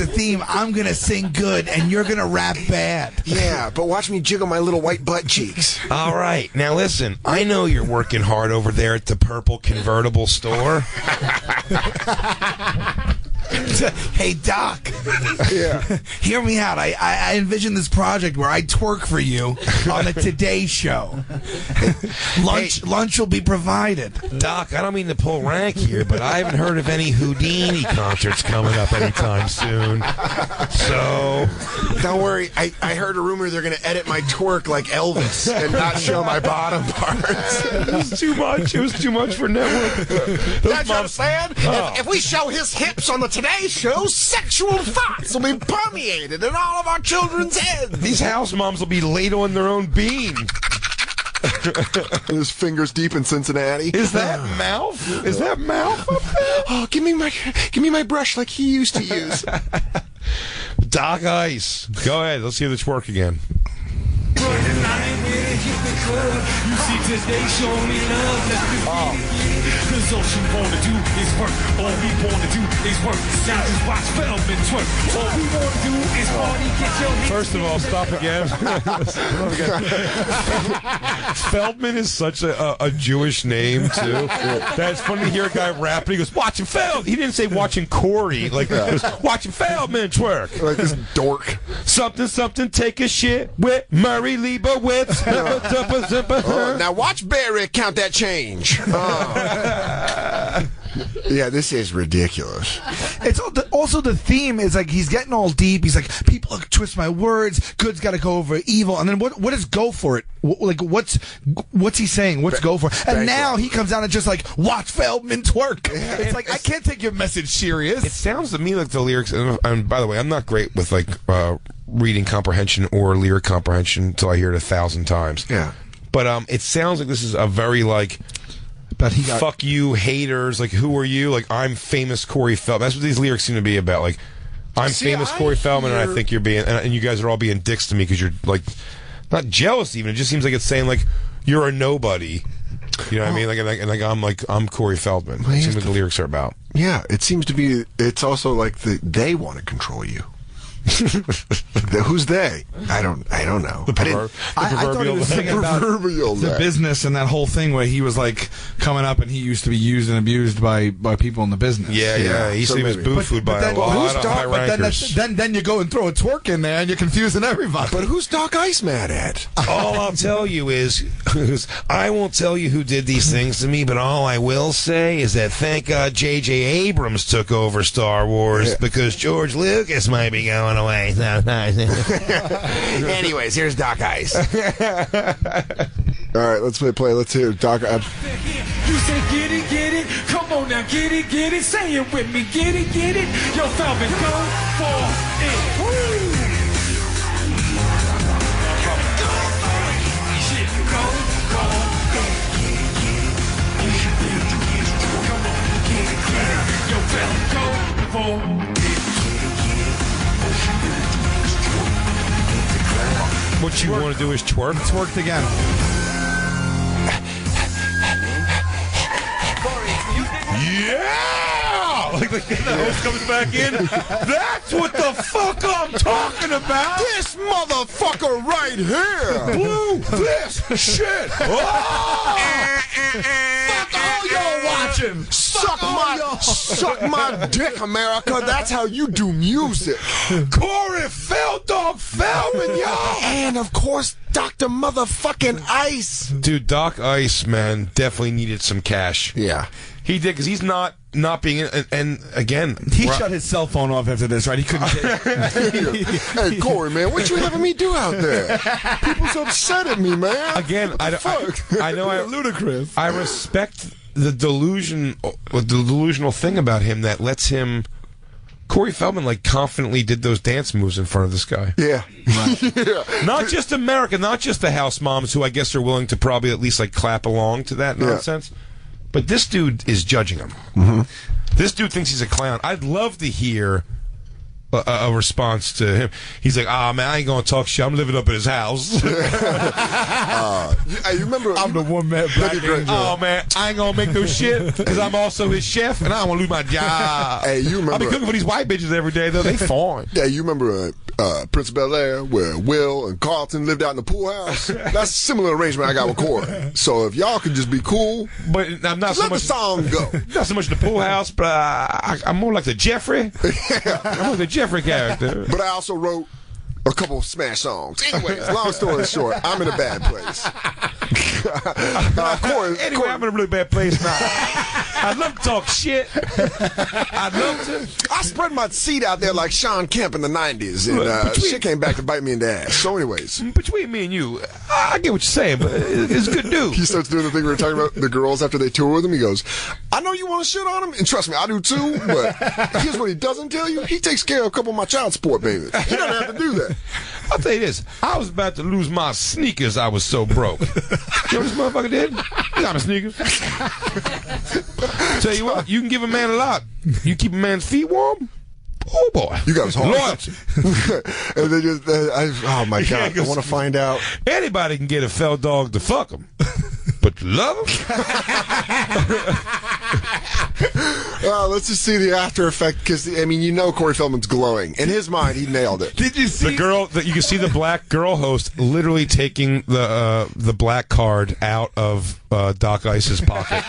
theme, I'm going to sing good and you're going to rap bad. Yeah, but watch me jiggle my little white butt cheeks. All right. Now listen, I know you're working hard over there at the purple convertible store. Hey, Doc. Yeah. Hear me out. I envision this project where I twerk for you on the Today Show. Lunch will be provided. Doc, I don't mean to pull rank here, but I haven't heard of any Houdini concerts coming up anytime soon. So, don't worry. I heard a rumor they're going to edit my twerk like Elvis and not show my bottom parts. It was too much. It was too much for network. That's what I'm saying. If we show his hips on the Today Show, sexual thoughts will be permeated in all of our children's heads. These house moms will be ladling their own bean. And his fingers deep in Cincinnati. Is that mouth? Is that mouth up there? Oh, give me my brush like he used to use. Doc Ice. Go ahead. Let's hear the twerk again. Cause all she wanna do is work. All we wanna do is work. Now just watch Feldman twerk. All we wanna do is party, get your hands. First of all, stop again. Feldman is such a Jewish name too. That's funny to hear a guy rapping. He goes, "Watching Feld." He didn't say watching Corey. Like, he goes, "Watching Feldman twerk." Like this dork. Something. Take a shit with Murray Leibowitz. Now watch Barry count that change. Yeah, this is ridiculous. It's also the theme is like he's getting all deep. He's like, people twist my words. Good's got to go over evil. And then what is go for it? Like what's he saying? What's go for it? And now he comes down and just like watch Feldman twerk. It's like I can't take your message serious. It sounds to me like the lyrics. And by the way, I'm not great with like reading comprehension or lyric comprehension until I hear it 1,000 times. Yeah, but it sounds like this is a very like. But he got, fuck you, haters. Like, who are you? Like, I'm famous Corey Feldman. That's what these lyrics seem to be about. Like, I'm famous Corey Feldman, and I think you're being, and you guys are all being dicks to me because you're like, not jealous even. It just seems like it's saying like you're a nobody. You know what I mean? Like I'm Corey Feldman. It seems what the lyrics are about. Yeah, it seems to be. It's also like they want to control you. Who's they? I don't know. I thought he was singing about the business and that whole thing where he was like coming up and he used to be used and abused by people in the business. Yeah. He was boo-fooed by a lot of high rankers. Then you go and throw a twerk in there and you're confusing everybody. But who's Doc Ice mad at? All I'll tell you is I won't tell you who did these things to me, but all I will say is that thank God J.J. Abrams took over Star Wars because George Lucas might be going away. Anyways, here's Doc Ice. All right, let's play. Let's hear Doc Ice. You say get it, come on now, get it, say it with me, get it, yo, Feldman, go for it. Woo! Shit, go, come on, get it, yo, Feldman, go for it. What you want to do is twerk? Twerked again. Yeah! Like the host comes back in. That's what the fuck I'm talking about. This motherfucker right here. Blue, this shit. Oh! Fuck all y'all watching. Suck my dick, America. That's how you do music. Corey Feldman, y'all. And of course, Dr. Motherfucking Ice. Dude, Doc Ice, man, definitely needed some cash. Yeah. He did, because he's not being in, and again... He shut his cell phone off after this, right? He couldn't get Hey, Corey, man, what you having me do out there? People's upset at me, man. Again, I know ludicrous. I respect the delusional thing about him that lets him... Corey Feldman, like, confidently did those dance moves in front of this guy. Yeah. Right. Yeah. Not just America, not just the house moms who I guess are willing to probably at least, like, clap along to that nonsense. But this dude is judging him. Mm-hmm. This dude thinks he's a clown. I'd love to hear a response to him. He's like, man, I ain't gonna talk shit. I'm living up at his house. You remember? I'm the one man black angel. Oh man, I ain't gonna make no shit because I'm also his chef and I don't want to lose my job. Hey, you remember? I'll be cooking for these white bitches every day though. They fine. Yeah, you remember Prince of Bel-Air where Will and Carlton lived out in the pool house? That's a similar arrangement I got with Corey. So if y'all can just be cool, but I'm not so let much the song go. Not so much the pool house, but I'm more like the Jeffrey. I'm like the Jeffrey character. But I also wrote a couple of smash songs. Anyways, long story short, I'm in a bad place. Corey, I'm in a really bad place now. I'd love to talk shit. I'd love to. I spread my seed out there like Sean Kemp in the 90s, and shit came back to bite me in the ass. So anyways. Between me and you, I get what you're saying, but it's good news. He starts doing the thing we were talking about, the girls after they tour with him. He goes, I know you want to shit on him, and trust me, I do too, but here's what he doesn't tell you. He takes care of a couple of my child support payments. He doesn't have to do that. I'll tell you this. I was about to lose my sneakers. I was so broke. You know what this motherfucker did? He got my sneakers. Tell you what, you can give a man a lot. You keep a man's feet warm. Oh boy, you got his heart. Loyalty. And they just, oh my god, I want to find out. Anybody can get a fell dog to fuck him, but love him? Let's just see the after effect, because I mean, Corey Feldman's glowing. In his mind, he nailed it. Did you see the girl? You can see the black girl host literally taking the black card out of Doc Ice's pocket.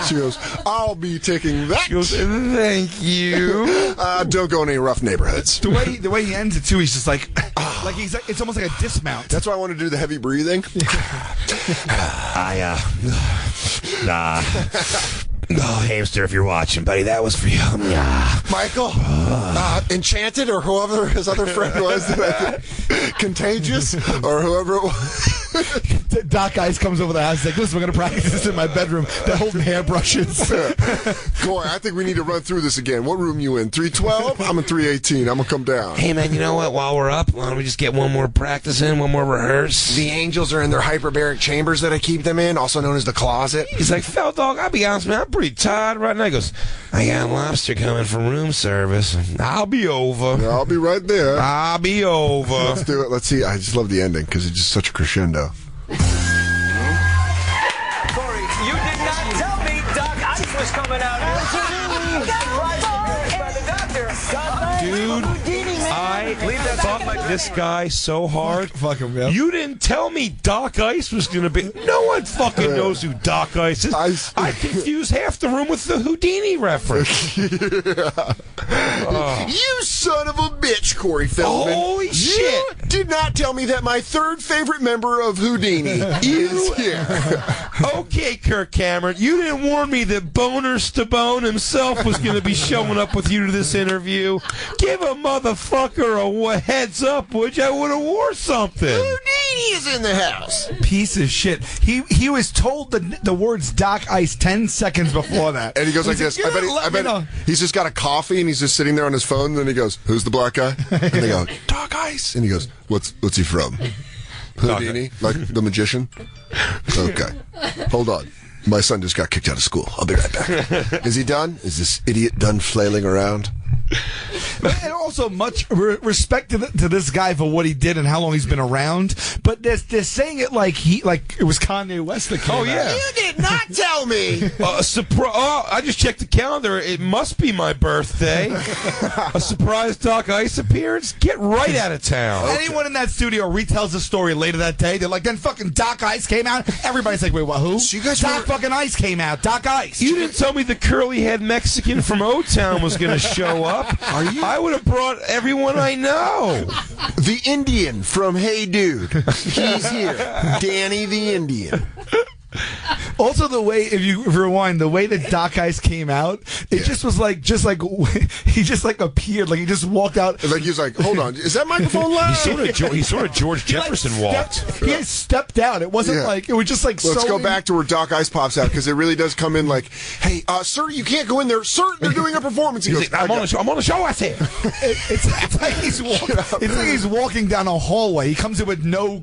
She goes, "I'll be taking that." She goes, "Thank you." Don't go in any rough neighborhoods. The way he ends it too, he's just like it's almost like a dismount. That's why I wanted to do the heavy breathing. Oh, Hamster, if you're watching, buddy, that was for you. Michael, Enchanted, or whoever his other friend was, Contagious, or whoever it was. Doc Ice comes over the house. He's like, listen, we're going to practice this in my bedroom. They're holding hairbrushes. Corey, I think we need to run through this again. What room you in? 312? I'm in 318. I'm going to come down. Hey, man, you know what? While we're up, why don't we just get one more practice in, one more rehearse? The angels are in their hyperbaric chambers that I keep them in, also known as the closet. He's like, Fell Dog, I'll be honest, man, I'm pretty tired right now. He goes, I got lobster coming from room service. I'll be over. I'll be right there. I'll be over. Let's do it. Let's see. I just love the ending because it's just such a crescendo. Corey, you did not tell me Doc Ice was coming out. Dude, I fucked this guy so hard. Fuck him, yeah. You didn't tell me Doc Ice was going to be... No one fucking knows who Doc Ice is. I confused half the room with the Houdini reference. You son of a bitch, Corey Feldman. Holy shit. You did not tell me that my third favorite member of Houdini is here. Okay, Kirk Cameron, you didn't warn me that Boner Stabone himself was going to be showing up with you to this interview. Give a motherfucker a heads up, would you? I would have wore something. Houdini is in the house. Piece of shit. He was told the words Doc Ice 10 seconds before that. And he goes like this. I bet he's just got a coffee and he's just sitting there on his phone. And then he goes, "Who's the black guy?" And they go, "Doc Ice." And he goes, "What's he from?" Houdini, like the magician. Okay, hold on. My son just got kicked out of school. I'll be right back. Is he done? Is this idiot done flailing around? And also much respect to this guy for what he did and how long he's been around. But they're saying it like it was Kanye West that came out. Yeah. You did not tell me. I just checked the calendar. It must be my birthday. A surprise Doc Ice appearance? Get right out of town. Anyone in that studio retells the story later that day. They're like, then fucking Doc Ice came out. Everybody's like, wait, what? Who? So you guys Doc fucking Ice came out. Doc Ice. You didn't tell me the curly-head Mexican from O-Town was going to show up. I would have brought everyone I know. The Indian from Hey Dude. He's here. Danny the Indian. Also, the way, if you rewind, the way that Doc Ice came out, it just was like he just appeared, like he just walked out. Like he was like, hold on, is that microphone loud? He sort of George Jefferson walked. He stepped out. It wasn't like, it was just like. Let's go back to where Doc Ice pops out, because it really does come in like, hey, sir, you can't go in there. Sir, they're doing a performance. He goes, I'm on the show. I say. It's like he's walking down a hallway. He comes in with no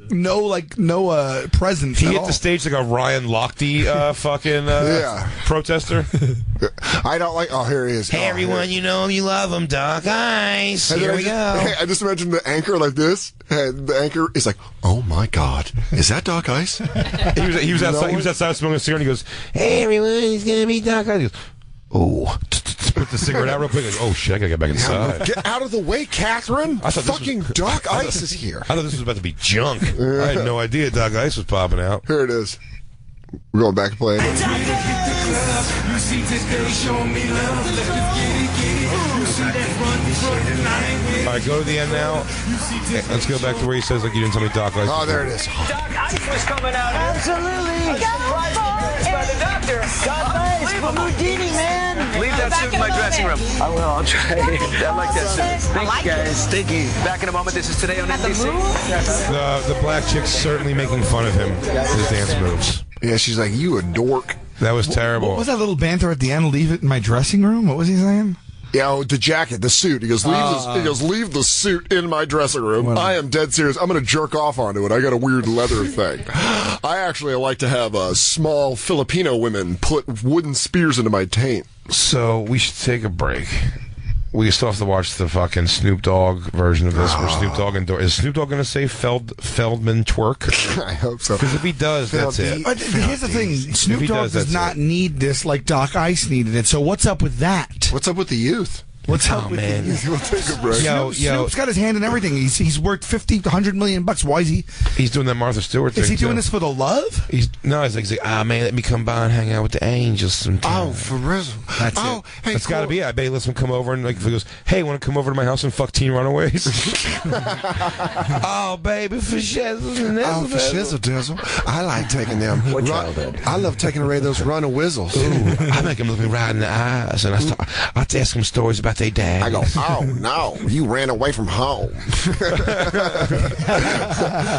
presence. He hit the stage like a Ryan Lochte protester. I don't like. Oh, here he is. Hey, everyone, you know him, you love him, Doc Ice. Here we go. Hey, I just imagine the anchor like this. And the anchor is like, oh my God, is that Doc Ice? he was outside smoking a cigarette. And he goes, hey, everyone, he's gonna be Doc Ice. He goes, oh, put the cigarette out real quick. Like, oh shit, I gotta get back inside. Get out of the way, Catherine. I thought fucking Doc Ice is here. I thought this was about to be junk. I had no idea Doc Ice was popping out. Here it is. We're going back to play. All right, go to the end now. Let's go back to where he says, like, you didn't tell me Doc Ice. Oh, there it is. Doc Ice was coming out. Absolutely. By the doctor. Doc Ice from Houdini, man. Leave that suit in my dressing room. I will. I'll try. I like that suit. Thank you, guys. Thank you. Back in a moment. This is Today on NBC. The black chick's certainly making fun of him, his dance moves. Yeah, she's like, you a dork. That was terrible. What was that little banter at the end? Leave it in my dressing room? What was he saying? Yeah, the jacket, the suit. He goes, leave the suit in my dressing room. I am dead serious. I'm going to jerk off onto it. I got a weird leather thing. I actually like to have small Filipino women put wooden spears into my taint. So we should take a break. we still have to watch the fucking Snoop Dogg version of this. Where Snoop Dogg is Snoop Dogg going to say Feldman twerk? I hope so. Because if he does, that's it. But here's the thing: Snoop Dogg does not need this like Doc Ice needed it. So what's up with that? What's up with the youth? What's up with man? the youth? We'll take a break. Snoop's got his hand in everything. He's worked $50 to $100 million. Why is he? He's doing that Martha Stewart thing. Is he doing too. this for the love? He's like, man, let me come by and hang out with the angels sometime. Oh, for real? That's it. Hey, that's got to be it. I bet he lets him come over and like if he goes, hey, want to come over to my house and fuck teen runaways? Oh, baby, for shizzle. Oh, for shizzle dizzle. I like taking them. What childhood? I love taking away those run-a-whizzles. Ooh, I make him look me right in the eyes, and I ask him stories about their dad. I go, oh, no, you ran away from home.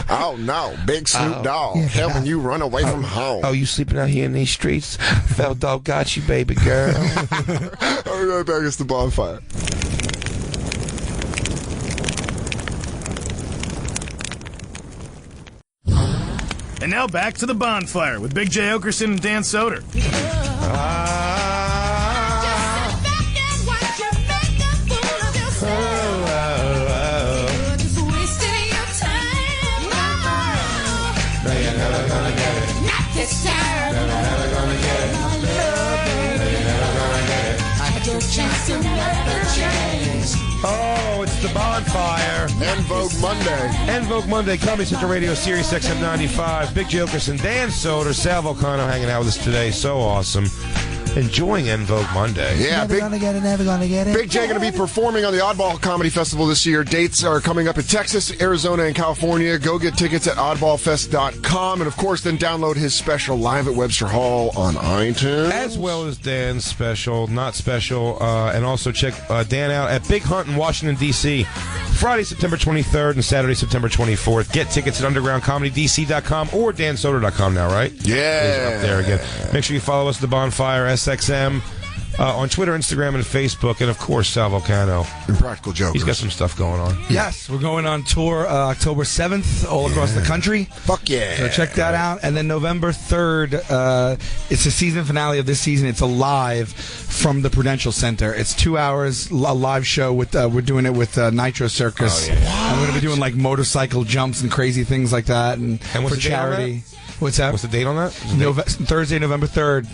Oh, no, big Snoop Dogg helping you run away from home. Oh, you sleeping out here in these streets? Felt dog got you, baby girl. I'll be right back. It's the Bonfire. And now back to the Bonfire with Big J. Oakerson and Dan Soder. Oh, it's the Bonfire. En Vogue Monday. En Vogue Monday, Comedy Central Radio, Sirius XM 95. Big J. Oakerson, Dan Soder, Sal Volcano hanging out with us today. So awesome. Enjoying En Vogue Monday. Yeah, never gonna get it. Big J going to be performing on the Oddball Comedy Festival this year. Dates are coming up in Texas, Arizona, and California. Go get tickets at oddballfest.com. And, of course, then download his special live at Webster Hall on iTunes. As well as Dan's special, not special. And also check Dan out at Big Hunt in Washington, D.C. Friday, September 23rd and Saturday, September 24th. Get tickets at undergroundcomedydc.com or dansoder.com now, right? Yeah. It is up there again. Make sure you follow us, The Bonfire, SXM, on Twitter, Instagram, and Facebook. And, of course, Sal Volcano. And Practical Jokers. He's got some stuff going on. Yes, we're going on tour October 7th all across the country. Fuck yeah. So check that out. And then November 3rd, it's the season finale of this season. It's a live from the Prudential Center. It's 2 hours, a live show. With we're doing it with Nitro Circus. Oh, yeah. And we're going to be doing like motorcycle jumps and crazy things like that. And what's for the date on charity. What's that? What's the date on that? Thursday, November 3rd.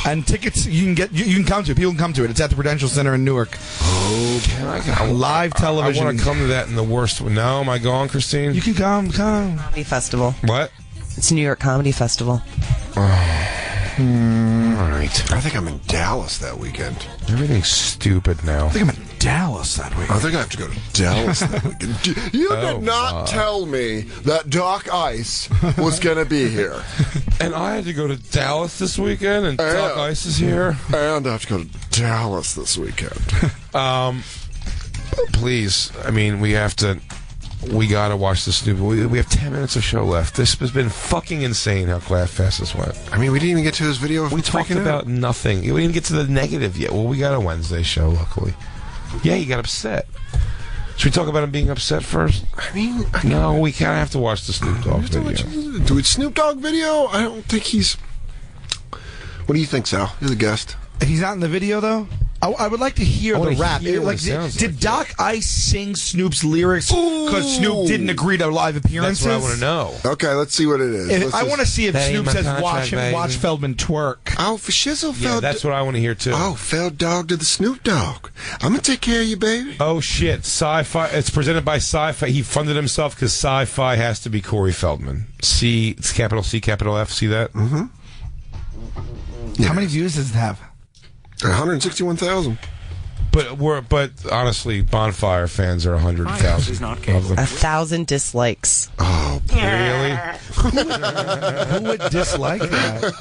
And tickets you can come to. People can come to it. It's at the Prudential Center in Newark. Oh, can I go? Live television. I want to come to that in the worst way. No, am I gone, Christine? You can come. Comedy Festival. What? It's New York Comedy Festival. All right. I think I'm in Dallas that weekend. Everything's stupid now. I think I'm in Dallas that week. I think I have to go to Dallas that weekend. You did not tell me that Doc Ice was going to be here. And I had to go to Dallas this weekend, and Doc Ice is here. And I have to go to Dallas this weekend. Please, I mean, we gotta watch this stupid. We have 10 minutes of show left. This has been fucking insane how fast this went. I mean, we didn't even get to his video. We talked about nothing. We didn't even get to the negative yet. Well, we got a Wednesday show, luckily. Yeah, he got upset. Should we talk about him being upset first? I mean, no, we kind of have to watch the Snoop Dogg video. Do it Snoop Dogg video? I don't think he's. What do you think, Sal? You're the guest. He's not in the video, though? I would like to hear the rap. Did Doc Ice sing Snoop's lyrics because Snoop didn't agree to live appearances? That's what I want to know. Okay, let's see what it is. I want to see if Snoop says, watch Feldman twerk. Oh, for shizzle, Yeah, that's what I want to hear, too. Oh, Feld Dog to the Snoop Dogg. I'm going to take care of you, baby. Oh, shit. Sci-Fi. It's presented by Sci-Fi. He funded himself because Sci-Fi has to be Corey Feldman. It's capital C, capital F. See that? Mm-hmm. Yeah. How many views does it have? 161,000. But honestly, Bonfire fans are 100,000. 1,000 dislikes. Oh, really? Who would dislike that?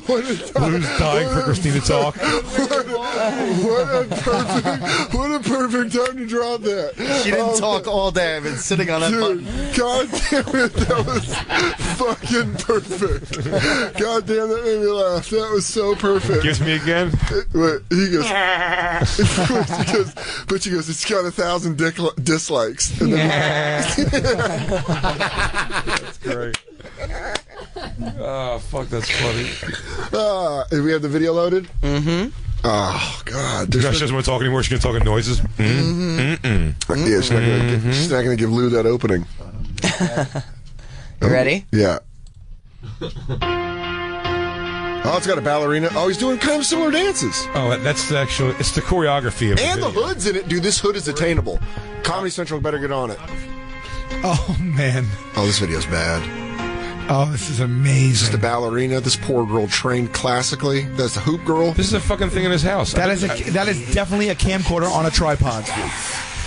Who's dying for Christina to talk? What a perfect time to drop that. She didn't talk all day. I've been sitting on that button. God damn it, that was fucking perfect. God damn, that made me laugh. That was so perfect. Gives me again. He goes, but she goes, it's got 1,000 dislikes. And then, That's great. Oh, fuck, that's funny. We have the video loaded? Mm-hmm. Oh God! You guys doesn't want to talk anymore. She's gonna talk in noises. Yeah, she's not gonna give Lou that opening. You ready? Yeah. Oh, it's got a ballerina. Oh, he's doing kind of similar dances. Oh, that's actually it's the choreography of and the the hood's in it, dude. This hood is attainable. Comedy Central better get on it. Oh man. Oh, this video's bad. Oh, this is amazing. Just a ballerina. This poor girl trained classically. That's the hoop girl. This is a fucking thing in his house. That is definitely a camcorder on a tripod.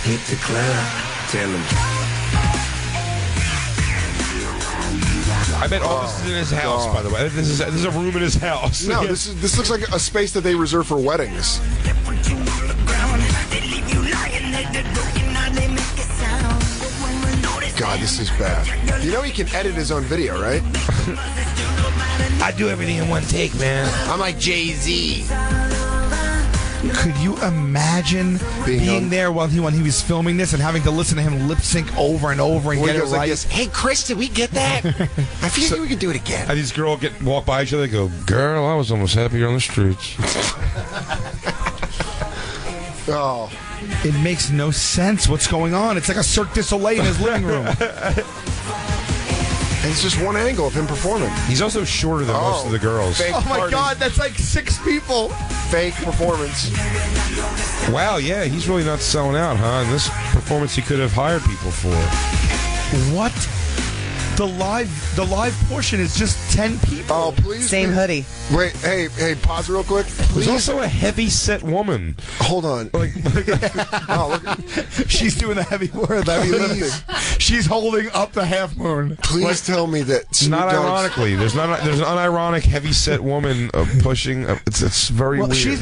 Hit the club. Tell him. I bet all this is in his house, by the way. This is a room in his house. No, this looks like a space that they reserve for weddings. God, this is bad. You know he can edit his own video, right? I do everything in one take, man. I'm like Jay-Z. Could you imagine being there when he was filming this and having to listen to him lip sync over and over and get it right? Like this, hey, Chris, did we get that? I feel like we could do it again. And these girls walk by each other and go, girl, I was almost happier on the streets. Oh. It makes no sense what's going on. It's like a Cirque du Soleil in his living room. And it's just one angle of him performing. He's also shorter than most of the girls. Oh my God, that's like 6 people. Fake performance. Wow, yeah, he's really not selling out, huh? In this performance, he could have hired people for. What? The live portion is just 10 people. Oh, please. Same hoodie. Wait, hey, pause real quick. Please. There's also a heavy-set woman. Hold on. Oh, look. She's doing the heavy lifting. She's holding up the half moon. Please tell me that Snoop Not Dogg's... ironically. There's an unironic heavy-set woman pushing. It's very weird. She's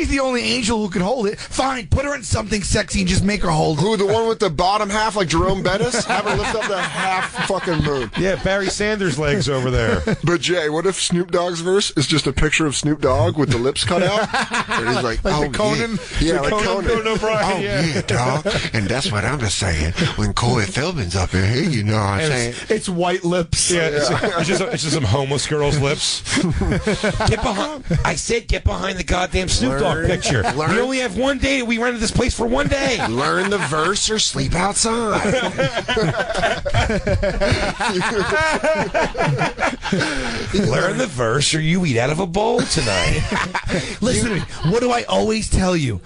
the only angel who can hold it. Fine, put her in something sexy and just make her hold it. Who, the one with the bottom half like Jerome Bettis? Have her lift up the half fucking moon. Yeah, Barry Sanders' legs over there. But Jay, what if Snoop Dogg's verse is just a picture of Snoop Dogg with the lips cut out? And he's like the Conan? Yeah, like Conan O'Brien. Oh, yeah, dog. And that's what I'm just saying. When Corey Feldman's up in here, you know what I'm saying? It's white lips. Yeah, it's just some homeless girl's lips. Get behind! I said get behind the goddamn Snoop Dogg picture. We only have one day. We rented this place for one day. Learn the verse or sleep outside. Learn the verse or you eat out of a bowl tonight. Listen to me. What do I always tell you?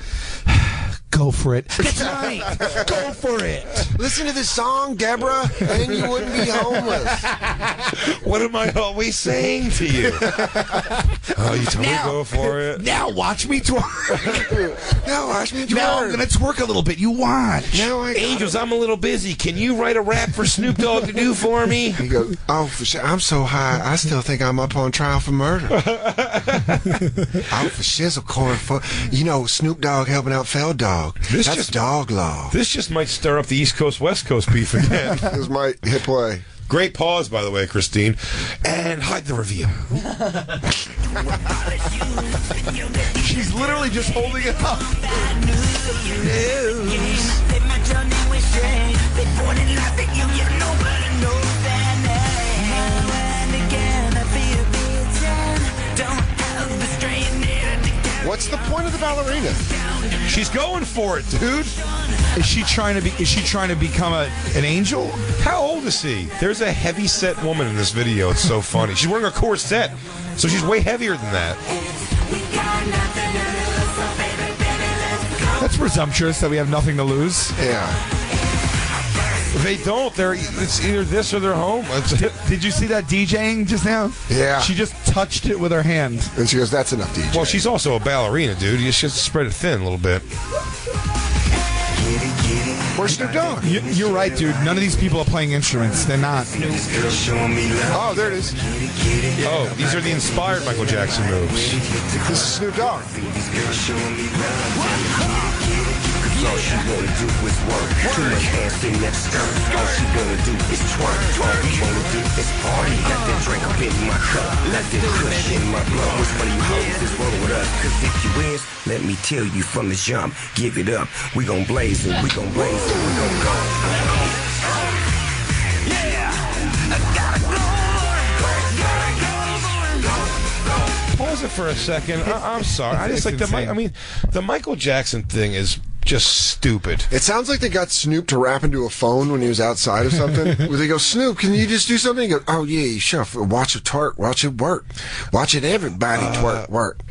Go for it. That's right. Go for it. Listen to this song, Deborah, and you wouldn't be homeless. What am I always saying to you? Oh, you told me to go for it. Now watch me twerk. Now watch me twerk. Now I'm going to twerk a little bit. You watch. Angels, I'm a little busy. Can you write a rap for Snoop Dogg to do for me? He goes, oh, for sure. I'm so high, I still think I'm up on trial for murder. I'm for shizzle, Corey. You know, Snoop Dogg helping out Feld Dog. That's dog law. This just might stir up the East Coast West Coast beef again. This might hit play. Great pause, by the way, Christine. And hide the review. She's literally just holding it up. What's the point of the ballerina? She's going for it, dude. Is she trying to become an angel? How old is he? There's a heavy set woman in this video. It's so funny. She's wearing a corset, so she's way heavier than that. That's presumptuous that we have nothing to lose. Yeah. They don't. It's either this or they're home. Did you see that DJing just now? Yeah. She just touched it with her hand. And she goes, that's enough DJ. Well, she's also a ballerina, dude. You just have to spread it thin a little bit. Where's Snoop Dogg? You're right, dude. None of these people are playing instruments. They're not. Oh, there it is. Oh, these are the inspired Michael Jackson moves. This is Snoop Dogg. All she wanna do is work. Too much ass in that skirt. All she wanna do is twerk. All we wanna do is party. Got that drink up in my cup. Let that kush in my blood. What's for you hoes is roll with us. Cause if you is, let me tell you from the jump. Give it up. We gon' blaze it. We gon' blaze it. We gon' go. Yeah. I gotta go. pause it for a second. I'm sorry. I just like the Michael Jackson thing is just stupid. It sounds like they got Snoop to rap into a phone when he was outside of something. Where they go, Snoop, can you just do something? He goes, oh yeah, sure. Watch it twerk. Watch it work. Watch it, everybody twerk, work.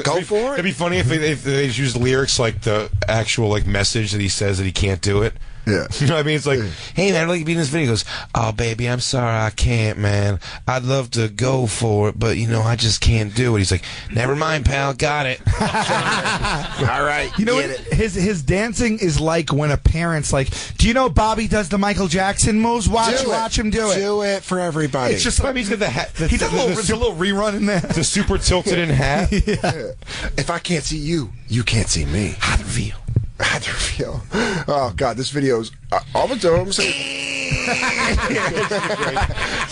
Go for it. It'd be funny if they used lyrics like the actual like message that he says that he can't do it. Yeah. You know what I mean? It's like, hey, man, I'd like to be in this video. He goes, oh, baby, I'm sorry, I can't, man. I'd love to go for it, but, I just can't do it. He's like, never mind, pal, got it. All right, you know what? His dancing is like when a parent's like, do you know Bobby does the Michael Jackson moves? Watch him do it. Do it for everybody. It's just, he's got the hat. He does a little rerun in there. The super tilted in hat. Yeah. If I can't see you, you can't see me. How do you feel? Oh God, this video's I'm saying.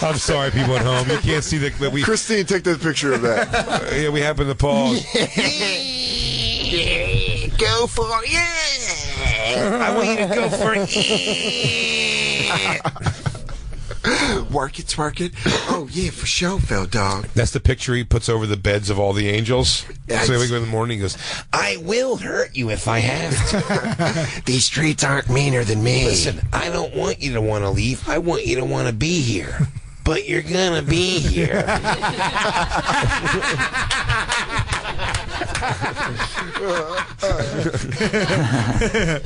I'm sorry, people at home. You can't see that we. Christine, take the picture of that. Yeah, we happen to pause. Yeah, go for it. Yeah. I want you to go for it. Work it, twerk it. Oh yeah, for sure, fell dog. That's the picture he puts over the beds of all the angels. So they wake up in the morning. He goes, "I will hurt you if I have to. These streets aren't meaner than me. Listen, I don't want you to want to leave. I want you to want to be here. But you're gonna be here."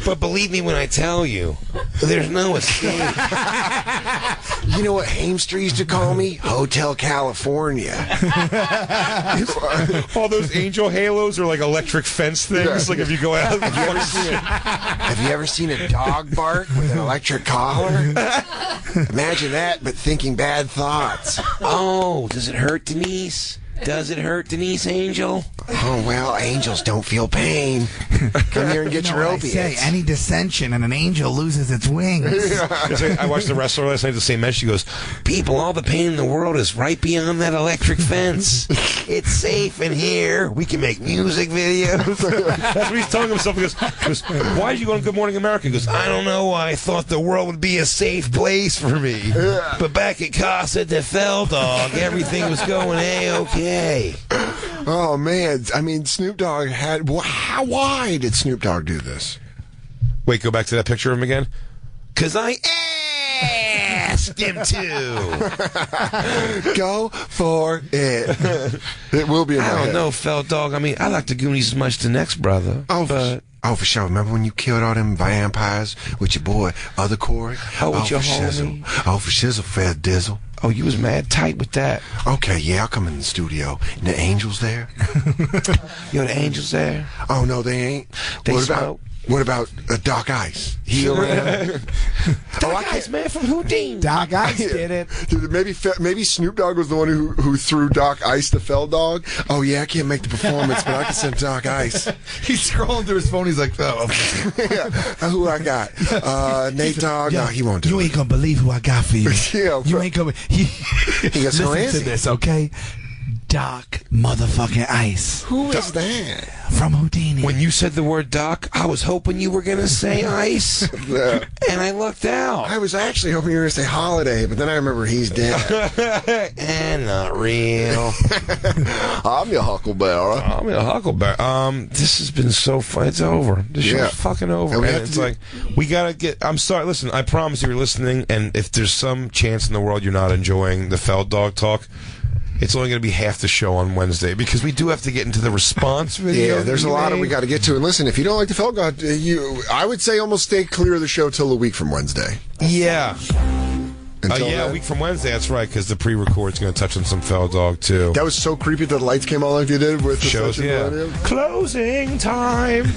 But believe me when I tell you, there's no escape. You know what Hamster used to call me? Hotel California. All those angel halos are like electric fence things. Like if you go out. Have you ever seen a dog bark with an electric collar? Imagine that, but thinking bad thoughts. Oh, does it hurt, Denise? Does it hurt, Denise Angel? Oh, well, angels don't feel pain. Come here and get your opiates. I say, any dissension and an angel loses its wings. I watched the wrestler last night, the same match. She goes, people, all the pain in the world is right beyond that electric fence. It's safe in here. We can make music videos. That's what he's telling himself. He goes, why did you go on Good Morning America? He goes, I don't know. I thought the world would be a safe place for me. But back at Casa de Dog, everything was going A-okay. Oh man, I mean, Snoop Dogg had. Why did Snoop Dogg do this? Wait, go back to that picture of him again. 'Cause I asked him to. Go for it. It will be in my I don't head. know, fell dog. I mean, I like the Goonies as much as the next brother. Oh, but for sure. Remember when you killed all them vampires with your boy, other Corey? With your for homie? shizzle. Oh, for shizzle, fair dizzle. Oh, you was mad tight with that. Okay, yeah, I'll come in the studio. And the angels there? Yo, the angels there? Oh, no, they ain't. They What smoke. about Doc Ice? He around? Doc Ice man from Houdini. Doc Ice did it. Dude, maybe Snoop Dogg was the one who threw Doc Ice to Fell Dog. Oh, yeah, I can't make the performance, but I can send Doc Ice. He's scrolling through his phone. He's like, oh. Yeah, who I got? Nate Dogg? No, he won't do it. You ain't gonna believe who I got for you. Yeah, you ain't gonna. He goes, who listen is to he? this, okay? Doc motherfucking Ice. Who is that? From Houdini. When you said the word Doc, I was hoping you were going to say Ice. Yeah. And I lucked out. I was actually hoping you were going to say Holiday, but then I remember he's dead. And not real. I'm your Huckleberry. This has been so fun. It's over. This show's fucking over. And we And have it's to like, we got to get. I'm sorry. Listen, I promise you're listening, and if there's some chance in the world you're not enjoying the Feld Dog talk, it's only going to be half the show on Wednesday because we do have to get into the response video. Yeah, there's a lot we got to get to. And listen, if you don't like the Feld God, I would say almost stay clear of the show till a week from Wednesday. Yeah. Until A then. week from Wednesday. That's right, because the pre-record's going to touch on some Feld Dog too. That was so creepy that the lights came on like they did with the shows. Such a Yeah. Millennium. Closing time,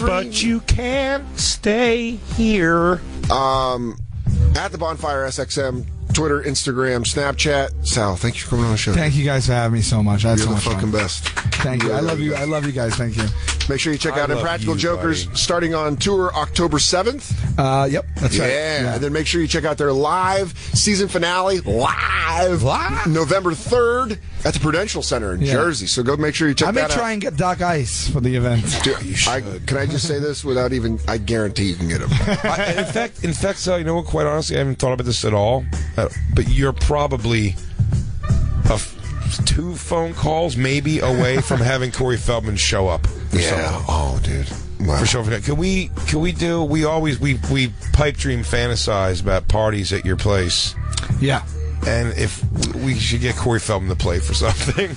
but you can't stay here. At the Bonfire SXM, Twitter, Instagram, Snapchat. Sal, thank you for coming on the show. Thank you guys for having me so much. I had You're so the much fucking fun. best. Thank you. I love you. I love you guys. Thank you. Make sure you check out love Impractical you, Jokers buddy. starting on tour October 7th. Yep, that's right. Yeah, and then make sure you check out their live season finale live November 3rd at the Prudential Center in Jersey. So go make sure you check I may that out. try and get Doc Ice for the event. Dude, can I just say this without even? I guarantee you can get him. In fact, Sal, you know what? Quite honestly, I haven't thought about this at all. But you're probably 2 phone calls maybe away from having Corey Feldman show up. Yeah. Oh, dude. Wow. For sure. Can we do? We pipe dream fantasize about parties at your place. Yeah. And if we should get Corey Feldman to play for something,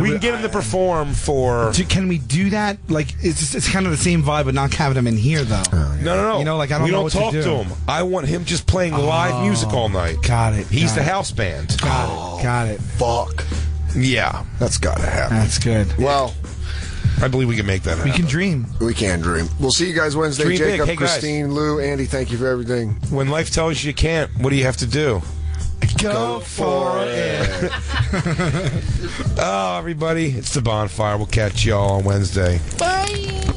we can get him to perform for. Can we do that? Like, it's kind of the same vibe, but not having him in here though. No. You know, like I don't we know don't what talk to do. him. I want him just playing live music all night. Got it. He's the house band. Got it. Fuck. Yeah, that's gotta happen. That's good. Well, I believe we can make that happen. We can dream. We can dream. We'll see you guys Wednesday. Dream big. Jacob, Hey, guys. Christine, Lou, Andy, thank you for everything. When life tells you can't, what do you have to do? Go for it. Oh, everybody, it's the Bonfire. We'll catch y'all on Wednesday. Bye.